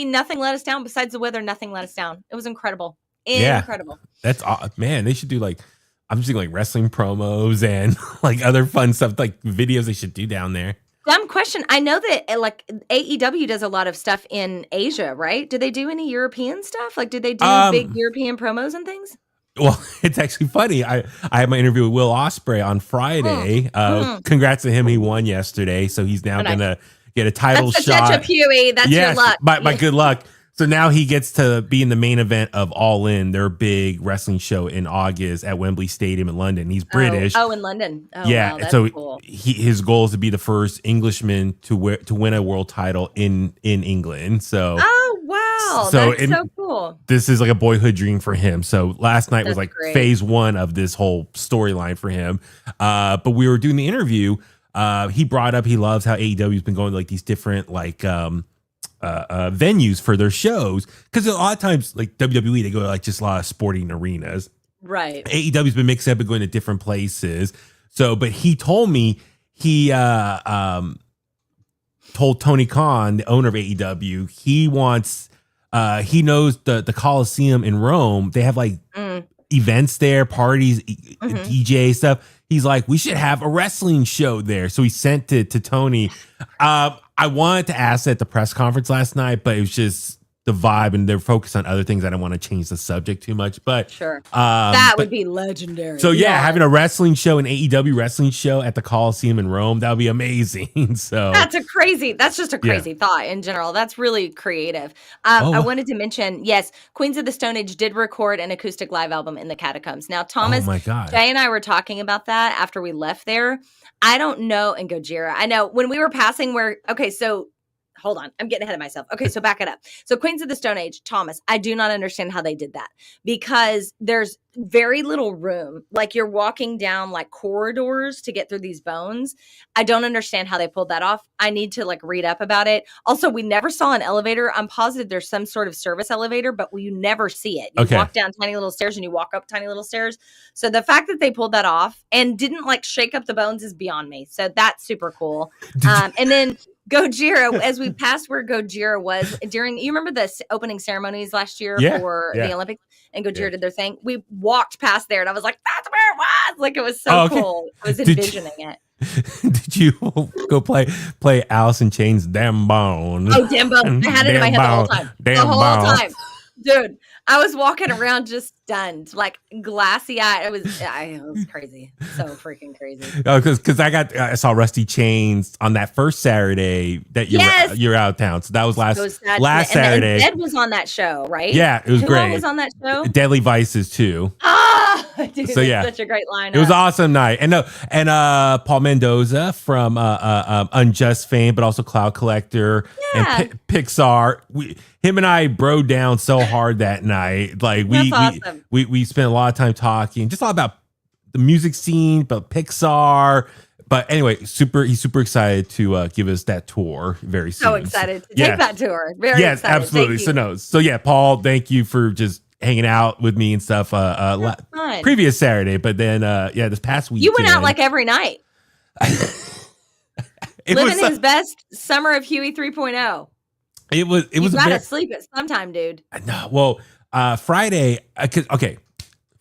nothing let us down besides the weather. Nothing let us down. It was incredible. Incredible. That's they should do like, I'm just thinking like wrestling promos and like other fun stuff, like videos they should do down there. Dumb question. I know that like AEW does a lot of stuff in Asia, right? Do they do any European stuff? Like, did they do big European promos and things? Well, it's actually funny. I had my interview with Will Ospreay on Friday. Congrats to him. He won yesterday. So he's now going to get a title shot. That's a Huey. That's your luck. My good luck. So now he gets to be in the main event of All In, their big wrestling show in August at Wembley Stadium in London. He's British. Oh, in London. Oh, yeah. Wow, that's so cool. His goal is to be the first Englishman to win a world title in England. So. Oh, wow. That's so cool. This is like a boyhood dream for him. So last night was like phase one of this whole storyline for him. But we were doing the interview. He brought up he loves how AEW has been going to like these different like venues for their shows, because a lot of times like WWE they go to like just a lot of sporting arenas. Right. AEW's been mixed up and going to different places. So, but he told me he told Tony Khan, the owner of AEW, he wants he knows the Coliseum in Rome. They have like events there, parties, DJ stuff. He's like, we should have a wrestling show there. So he sent it to Tony. I wanted to ask at the press conference last night, but it was just the vibe and they're focused on other things. I don't want to change the subject too much, but sure. That would be legendary. So yeah, having a wrestling show, an AEW wrestling show at the Coliseum in Rome, that would be amazing. So that's just a crazy thought in general. That's really creative. I wanted to mention, yes, Queens of the Stone Age did record an acoustic live album in the Catacombs. Now, Thomas, Jay and I were talking about that after we left there. I don't know, and Gojira. I know when we were passing so hold on, I'm getting ahead of myself. Okay, so back it up. So Queens of the Stone Age, Thomas, I do not understand how they did that, because there's very little room. Like you're walking down like corridors to get through these bones. I don't understand how they pulled that off. I need to like read up about it. Also, we never saw an elevator. I'm positive there's some sort of service elevator, but you never see it. You walk down tiny little stairs and you walk up tiny little stairs. So the fact that they pulled that off and didn't like shake up the bones is beyond me. So that's super cool. And then Gojira, as we passed where Gojira was during, you remember the opening ceremonies last year for the Olympics, and Gojira did their thing. We walked past there and I was like, that's where it was. Like it was so cool. I was envisioning it. Did you go play Alice in Chains' Damn Bone? Oh, Damn Bone. I had it in my head the whole time. The whole time. Dude, I was walking around just stunned, like glassy eyed. It was crazy. So freaking crazy. Oh, because I saw Rusty Chains on that first Saturday that you're out of town. So that was last Saturday. And Ed was on that show, right? Yeah, it was great. Who was on that show? Deadly Vices too. Dude, so yeah, such a great lineup. It was an awesome night. And Paul Mendoza from Unjust fame, but also Cloud Collector and Pixar. Him and I broed down so hard that night. Like we spent a lot of time talking, just all about the music scene, but Pixar. But anyway, he's super excited to give us that tour very soon. So excited to take that tour. Very excited. Absolutely. So yeah, Paul, thank you for just hanging out with me and stuff previous Saturday, but then this past week you went out like every night. Living his best summer of Huey 3.0. It was you gotta sleep at sometime, dude. No, well, Friday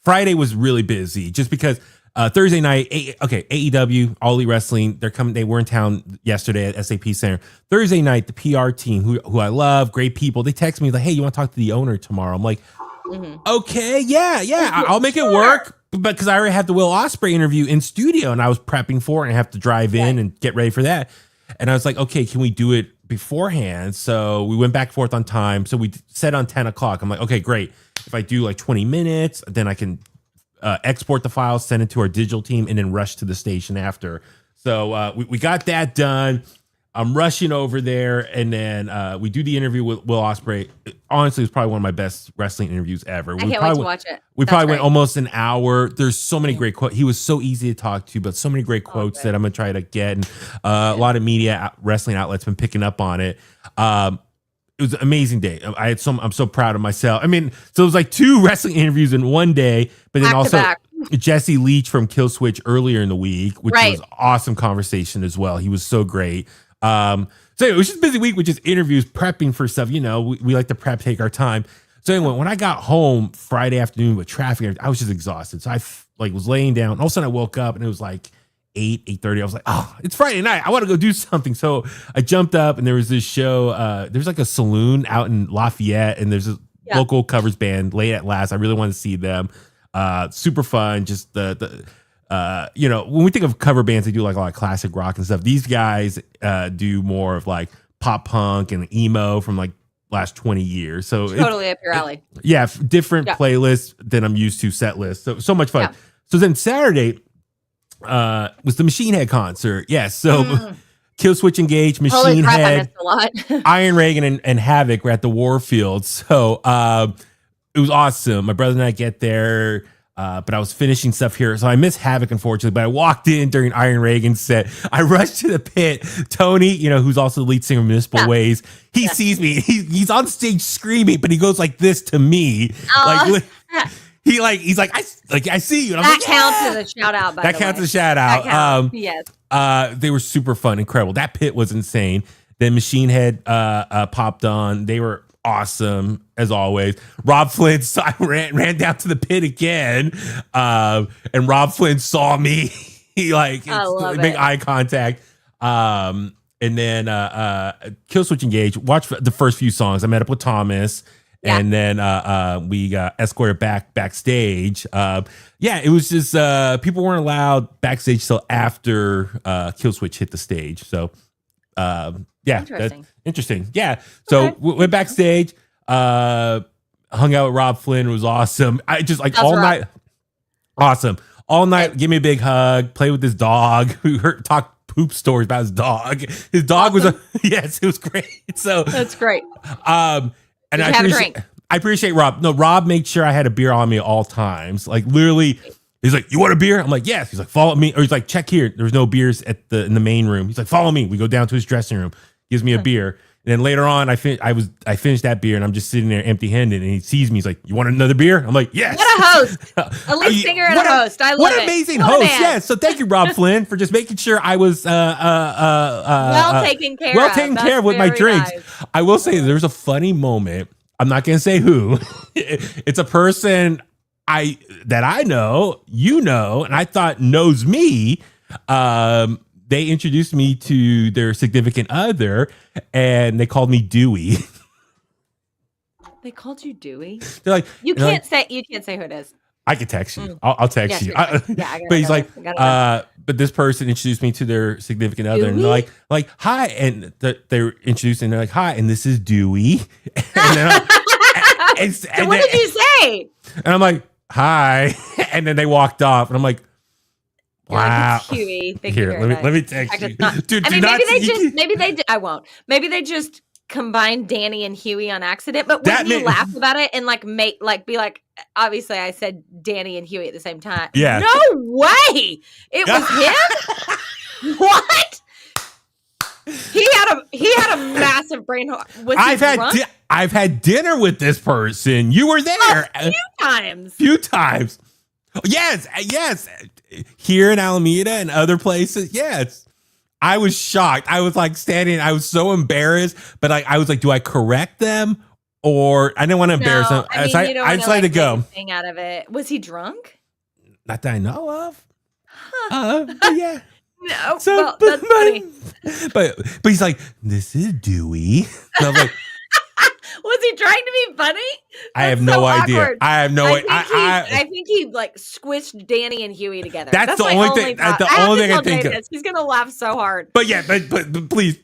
Friday was really busy just because Thursday night, AEW, All Elite Wrestling, they were in town yesterday at SAP Center. Thursday night, the PR team, who I love, great people, they text me like, hey, you want to talk to the owner tomorrow? I'm like, okay, yeah, I'll make it work. But because I already had the Will Ospreay interview in studio and I was prepping for it and I have to drive in and get ready for that. And I was like, okay, can we do it beforehand? So we went back and forth on time. So we set on 10 o'clock. I'm like, okay, great. If I do like 20 minutes, then I can export the files, send it to our digital team, and then rush to the station after. So we got that done. I'm rushing over there, and then we do the interview with Will Ospreay. Honestly, it was probably one of my best wrestling interviews ever. I can't wait to watch it. We probably went almost an hour. There's so many great quotes. He was so easy to talk to, but so many great quotes that I'm going to try to get. And a lot of media wrestling outlets been picking up on it. It was an amazing day. I'm so proud of myself. I mean, so it was like 2 wrestling interviews in one day, but then also Jesse Leach from Killswitch earlier in the week, which was awesome conversation as well. He was so great. So it was just a busy week with just interviews, prepping for stuff. You know, we like to prep, take our time. So anyway, when I got home Friday afternoon with traffic, I was just exhausted. So I was laying down. All of a sudden I woke up and it was like 8:30. I was like, oh, it's Friday night. I want to go do something. So I jumped up and there was this show. There's like a saloon out in Lafayette and there's a local covers band, Late at Last. I really want to see them. Super fun. Just when we think of cover bands, they do like a lot of classic rock and stuff. These guys do more of like pop punk and emo from like last 20 years. So totally up your alley. Different playlists than I'm used to, set lists. So much fun. Yeah. So then Saturday was the Machine Head concert. So Killswitch Engage, Machine Head, I missed a lot. Iron Reagan and Havoc were at the Warfield. So it was awesome. My brother and I get there. But I was finishing stuff here. So I missed Havoc, unfortunately. But I walked in during Iron Reagan's set. I rushed to the pit. Tony, who's also the lead singer of Municipal Ways, he sees me. He's on stage screaming, but he goes like this to me. He's like, I see you. And that counts as a shout out, by the way. That counts as a shout out. Yes. They were super fun, incredible. That pit was insane. Then Machine Head popped on. They were awesome as always. Robb Flynn ran down to the pit again, and Robb Flynn saw me. He made eye contact. And then Killswitch Engage. Watched the first few songs. I met up with Thomas, and then we got escorted backstage. It was just people weren't allowed backstage till after Killswitch hit the stage. So. Interesting. Yeah. So we went backstage, hung out with Robb Flynn. It was awesome. I just night. Awesome. All night. Give me a big hug. Play with his dog. We talk poop stories about his dog. His dog was yes, it was great. So that's great. And Did you have a drink? I appreciate Robb. No, Robb made sure I had a beer on me at all times. Like literally, he's like, "You want a beer?" I'm like, "Yes." He's like, "Follow me," or he's like, "Check here." There's no beers in the main room. He's like, "Follow me." We go down to his dressing room. Gives me a beer. And then later on, I finished that beer and I'm just sitting there empty-handed and he sees me. He's like, "You want another beer?" I'm like, "Yes." What a host. A lead singer and a host. I love it. What an amazing host. Yes. So thank you, Robb Flynn, for just making sure I was well taken care of with my drinks. Nice. I will say there's a funny moment. I'm not going to say who. It's a person that I know, and I thought knows me. They introduced me to their significant other, and they called me Dewey. They called you Dewey? They're like, you can't say who it is. I can text you. I'll text you. But he's like, but this person introduced me to their significant other, Dewey? and they're like, "Hi," and they're introduced, and they're like, "Hi," and this is Dewey. And then what did you say? And I'm like, "Hi," and then they walked off, and I'm like, wow. Like, Huey. Here, let me text you. Dude, I mean, I won't. Maybe they just combined Danny and Huey on accident, but wouldn't you laugh about it and be like, obviously I said Danny and Huey at the same time. Yeah. No way. It was him? What? He had a massive brain hole. I've had dinner with this person. You were there. A few times. Yes. Here in Alameda and other places. Yes. I was shocked. I was like standing. I was so embarrassed, but I was like, do I correct them? Or I didn't want to embarrass them. I just let it go. Thing out of it. Was he drunk? Not that I know of. But yeah. No. So, that's funny. But he's like, "This is Dewey." And I was like, was he trying to be funny? I have no idea. Awkward. I have no idea. I think he like squished Danny and Huey together. That's the only thing. That's the only thing I think of. He's gonna laugh so hard. But yeah, but please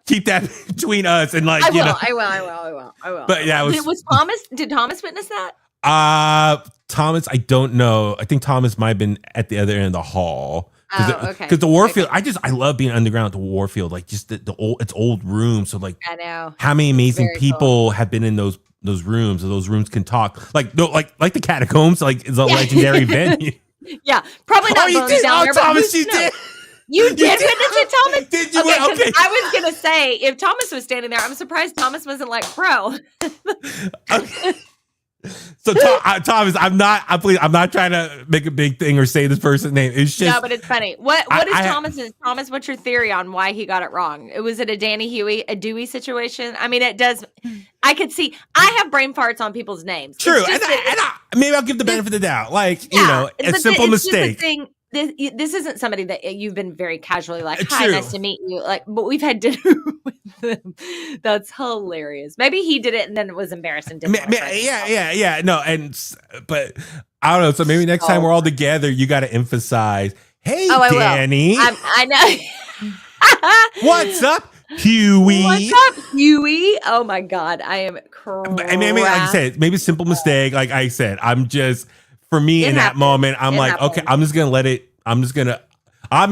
keep that between us and like I will. But yeah, Did Thomas witness that? Thomas, I don't know. I think Thomas might have been at the other end of the hall. Because the Warfield, I love being underground at the Warfield, like just it's old rooms. So like, I know how many amazing people have been in those rooms, and those rooms can talk. Like the Catacombs, like is a legendary venue. Yeah, probably not. You did, Thomas, you did. You did witness it, Thomas? Did you? Okay. I was gonna say if Thomas was standing there, I'm surprised Thomas wasn't like, "Bro." Okay. So Thomas, I'm not trying to make a big thing or say this person's name. It's just no, but it's funny. What is Thomas's? Thomas, what's your theory on why he got it wrong? Was it a Dewey situation? I mean, it does. I could see. I have brain farts on people's names. True, maybe I'll give the benefit of the doubt. Like a simple mistake. This isn't somebody that you've been very casually like, "Hi, True. nice to meet you." Like, but we've had dinner with them. That's hilarious. Maybe he did it and then it was embarrassed and didn't. Yeah. No, but I don't know. So maybe next time we're all together, you got to emphasize, "Hey, Danny, I know. What's up, Huey? What's up, Huey? Oh my God, I am crazy. Maybe like I said, maybe simple mistake. Like I said, I'm just. For me, in that moment, I'm like, okay, I'm just gonna let it. I'm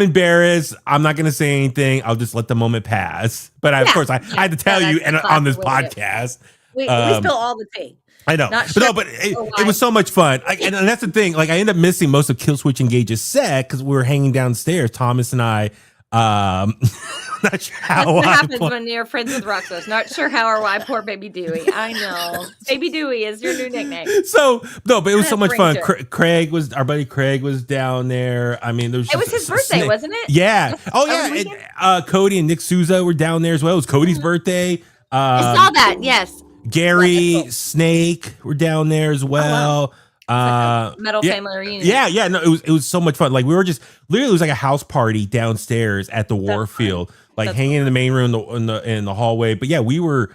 embarrassed. I'm not gonna say anything. I'll just let the moment pass. But of course, I had to tell you on this podcast. We spill all the tea. I know, but it was so much fun. And that's the thing. Like, I ended up missing most of Killswitch Engage's set because we were hanging downstairs. Thomas and I. Not sure how. That's what happens when you're friends with Roxas. Not sure how or why. Poor baby Dewey. I know. Baby Dewey is your new nickname. So no, but it was so much fun. Our buddy Craig was down there. I mean, it was his birthday, wasn't it? Yeah. Oh yeah. Cody and Nick Souza were down there as well. It was Cody's birthday. I saw that. Yes. Gary, Snake were down there as well. Metal family reunion. Yeah. No, it was so much fun. Like we were just literally, it was like a house party downstairs at the Warfield, like hanging in the main room in the hallway. But yeah, we were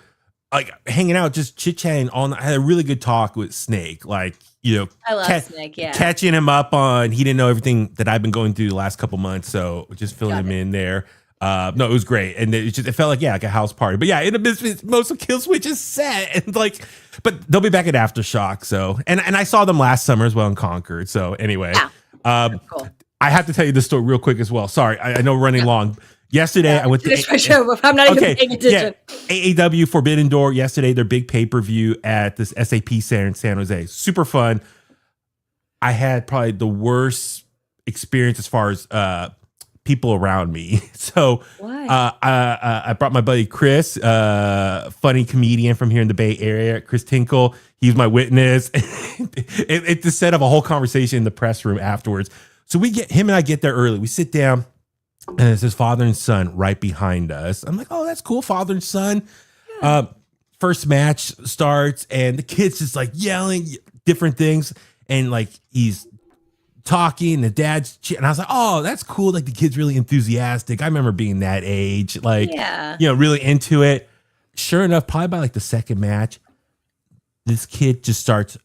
like hanging out, just chit chatting all night. I had a really good talk with Snake. Like, I love Snake. Yeah, catching him up on he didn't know everything that I've been going through the last couple months, so just filling him in there. No, it was great, and it felt like like a house party. But yeah, most of Killswitch's set, and but they'll be back at Aftershock. So, and I saw them last summer as well in Concord. So anyway, cool. I have to tell you this story real quick as well. Sorry, I know we're running long. Yesterday, I went to my show. I'm not even paying attention. Yeah, AEW Forbidden Door yesterday. Their big pay-per-view at this SAP Center in San Jose. Super fun. I had probably the worst experience as far as people around me. So I brought my buddy Chris, funny comedian from here in the Bay Area, Chris Tinkle. He's my witness. It just set up a whole conversation in the press room afterwards. So him and I get there early. We sit down. And it says father and son right behind us. I'm like, oh, that's cool. Father and son. Yeah. First match starts and the kid's just like yelling different things. And like he's talking, the dad's and I was like, oh, that's cool. Like the kid's really enthusiastic. I remember being that age, like, really into it. Sure enough, probably by like the second match, this kid just starts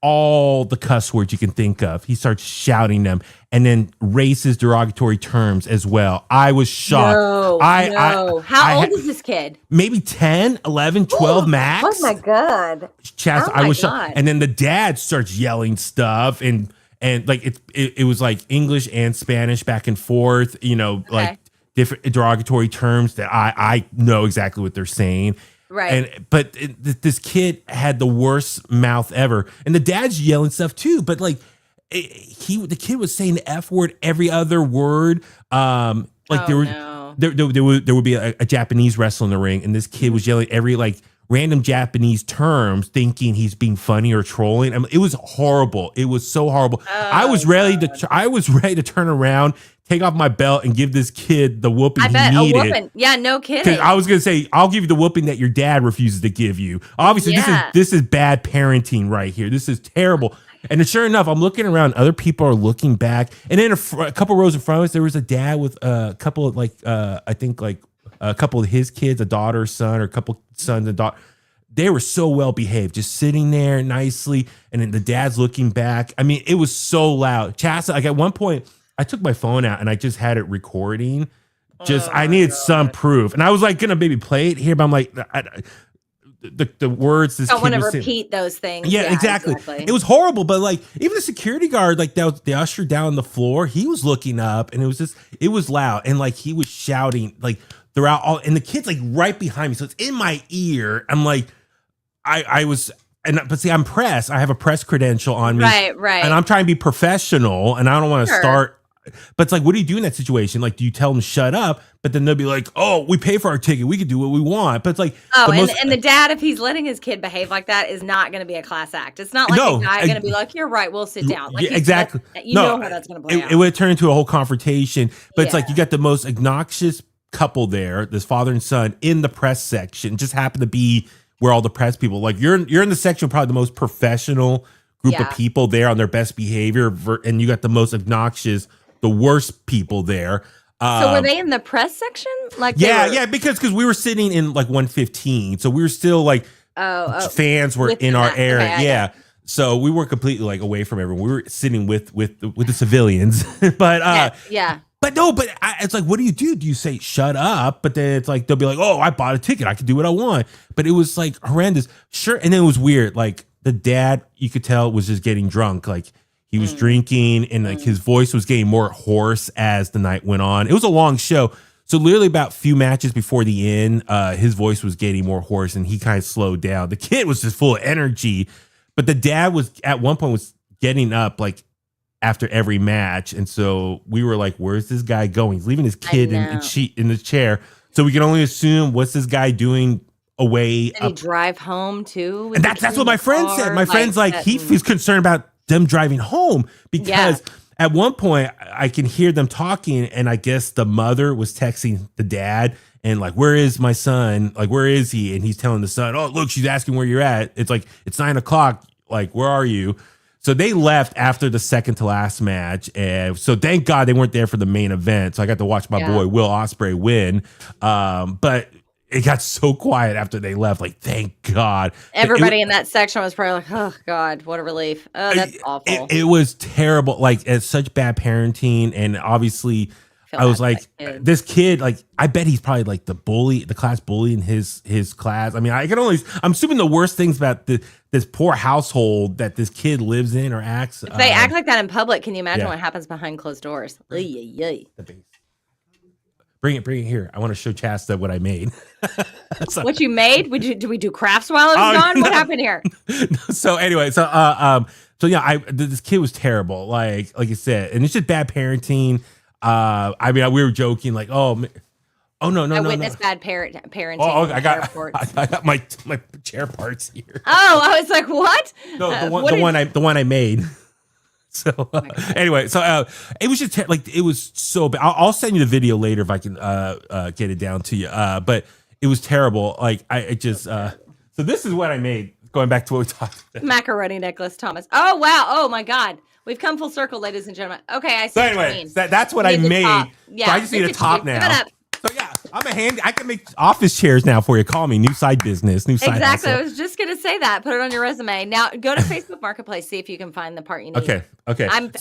all the cuss words you can think of. He starts shouting them and then racist derogatory terms as well. I was shocked. How old is this kid? Maybe 10, 11, 12 max. Oh my God. Chasta, I was shocked. And then the dad starts yelling stuff and like it was like English and Spanish back and forth, like different derogatory terms that I know exactly what they're saying. Right. But this kid had the worst mouth ever. And the dad's yelling stuff too. But like the kid was saying the F word every other word. There would be a Japanese wrestler in the ring. And this kid was yelling every like random Japanese terms thinking he's being funny or trolling. I mean, it was horrible. It was so horrible. I was ready to turn around, take off my belt and give this kid the whooping he needed. A whooping. Yeah, no kidding. I was going to say, I'll give you the whooping that your dad refuses to give you. Obviously, this is bad parenting right here. This is terrible. And sure enough, I'm looking around. Other people are looking back. And then a couple rows in front of us, there was a dad with a couple of I think a couple of his kids, a daughter, son, or a couple sons and daughter. They were so well behaved, just sitting there nicely. And then the dad's looking back. I mean, it was so loud. Chasta, like at one point, I took my phone out and I just had it recording. I needed some proof. And I was like, gonna maybe play it here, but I'm like, the words this don't kid want to was repeat those things. Yeah, exactly. It was horrible, but like even the security guard, like the usher down the floor, he was looking up and it was loud. And like he was shouting like throughout all, and the kid's like right behind me. So it's in my ear. I'm like, but see, I'm press. I have a press credential on me. Right. And I'm trying to be professional and I don't want to start. But it's like, what do you do in that situation? Like, do you tell them shut up? But then they'll be like, oh, we pay for our ticket. We can do what we want. But it's like, and the dad, if he's letting his kid behave like that, is not going to be a class act. It's not like a guy going to be like, you're right, we'll sit down. Like, exactly. Know how that's going to play out. It would turn into a whole confrontation. But it's like, you got the most obnoxious couple there, this father and son in the press section, just happened to be where all the press people, like you're in the section, probably the most professional group of people there on their best behavior. And you got the most obnoxious, the worst people there. So were they in the press section? Like because we were sitting in like 115, so we were still like fans were in our area. Okay, so we weren't completely like away from everyone. We were sitting with the civilians, but it's like, what do? Do you say shut up? But then it's like they'll be like, oh, I bought a ticket, I can do what I want. But it was like horrendous. Sure, and then it was weird. Like the dad, you could tell was just getting drunk. Like he was drinking and like his voice was getting more hoarse as the night went on. It was a long show. So literally about a few matches before the end, his voice was getting more hoarse and he kind of slowed down. The kid was just full of energy, but the dad was at one point was getting up like after every match. And so we were like, where's this guy going? He's leaving his kid in the chair. So we can only assume, what's this guy doing away? Did he drive home too? And that's what my friend said. My friend's like, he's concerned about them driving home because at one point I can hear them talking and I guess the mother was texting the dad and like, where is my son? Like, where is he? And he's telling the son, oh, look, she's asking where you're at. It's like, it's 9:00. Like, where are you? So they left after the second to last match. And so thank God they weren't there for the main event. So I got to watch my boy Will Ospreay win. But it got so quiet after they left. Like, thank God. Everybody in that section was probably like, oh, God, what a relief. Oh, that's awful. It was terrible. Like, it's such bad parenting. And obviously, I was like, this kid, like, I bet he's probably like the class bully in his class. I mean, I'm assuming the worst things about this poor household that this kid lives in or acts. If they act like that in public, can you imagine what happens behind closed doors? Bring it here. I want to show Chasta what I made. So, what you made? Did we do crafts while I was gone? No. What happened here? So anyway, so yeah, this kid was terrible. Like I said, and it's just bad parenting. I mean, we were joking like, no. I witnessed bad parenting. Oh, I got my chair parts here. Oh, I was like, what? No, the one I made. So anyway, so it was just it was so bad. I'll send you the video later if I can get it down to you. But it was terrible. Like I just so this is what I made. Going back to what we talked about. Macaroni necklace, Thomas. Oh wow! Oh my God, we've come full circle, ladies and gentlemen. Okay, I see. So anyway, that's what I made. Yeah, so I just need a top now. Give it up. So yeah, I can make office chairs now for you. Call me. New side business. New side Exactly. hustle. I was just gonna say that. Put it on your resume. Now go to Facebook Marketplace. See if you can find the part you need. Okay.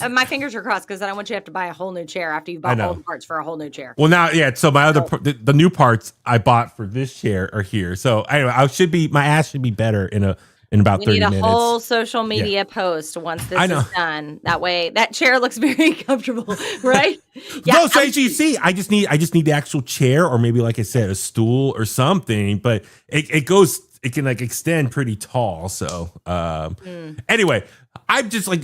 My fingers are crossed because I don't want you to have to buy a whole new chair after you've bought all the parts for a whole new chair. Well, now, yeah. So my the new parts I bought for this chair are here. So anyway, my ass should be better in about 30 minutes. We need a whole social media post once this is done. That way, that chair looks very comfortable, right? Yeah. No, so as you see, I just need the actual chair, or maybe, like I said, a stool or something. But it can like extend pretty tall. So anyway, I'm just like,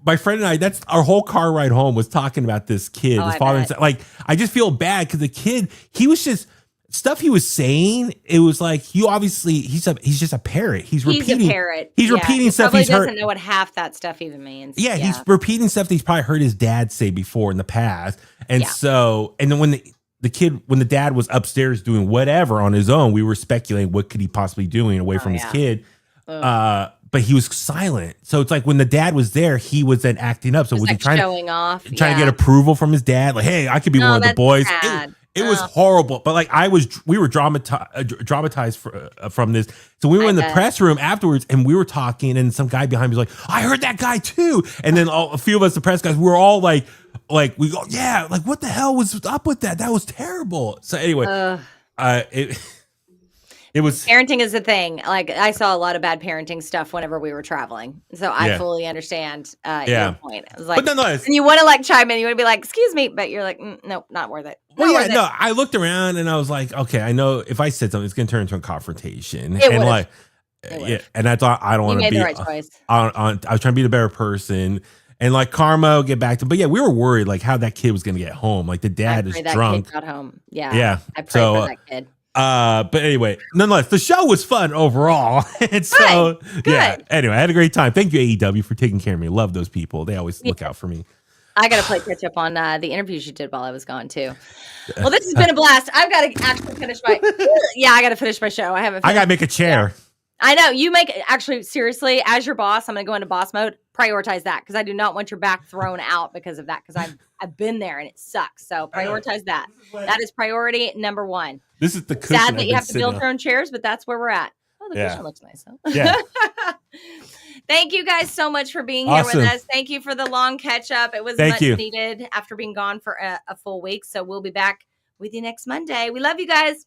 my friend and I, that's our whole car ride home was talking about this kid, his father. And like, I just feel bad because the kid, he was just. Stuff he was saying, it was like he's just a parrot. He's repeating. A parrot. He's repeating stuff he's heard. He doesn't know what half that stuff even means. Yeah, he's repeating stuff that he's probably heard his dad say before in the past. And so, and then when the dad was upstairs doing whatever on his own, we were speculating what could he possibly doing away from his kid. But he was silent. So it's like when the dad was there, he was then acting up. So was he trying showing off, trying to get approval from his dad? Like, hey, I could be one of the boys. It was horrible, but like we were dramatized from this. So we were in the press room afterwards, and we were talking, and some guy behind me was like, "I heard that guy too." And then a few of us, the press guys, we were all like we go, "Yeah, like what the hell was up with that? That was terrible." So anyway, it was parenting is a thing. Like I saw a lot of bad parenting stuff whenever we were traveling, so I fully understand your point. I was like, but nonetheless, and you want to like chime in, you want to be like, "Excuse me," but you're like, "Nope, not worth it." I looked around and I was like, okay, I know if I said something, it's going to turn into a confrontation. And I thought I don't want to be. The right choice. I was trying to be the better person. And like karma will get back to, but yeah, we were worried like how that kid was going to get home. Like the dad is drunk. Kid got home. Yeah. I prayed for that kid. But anyway, nonetheless, the show was fun overall. And so, Good. Anyway, I had a great time. Thank you, AEW, for taking care of me. Love those people. They always look out for me. I got to play catch up on the interviews you did while I was gone too. Well, this has been a blast. I've got to actually finish my. I got to finish my show. I got to make a chair. Yeah. I know you actually seriously as your boss. I'm going to go into boss mode. Prioritize that because I do not want your back thrown out because of that. Because I've been there and it sucks. So prioritize that. That is priority number one. This is the cushion. Sad that you have to build your own chairs, but that's where we're at. Oh, the cushion looks nice. Huh? Yeah. Thank you guys so much for being here with us. Thank you for the long catch up. It was much needed after being gone for a full week. So we'll be back with you next Monday. We love you guys.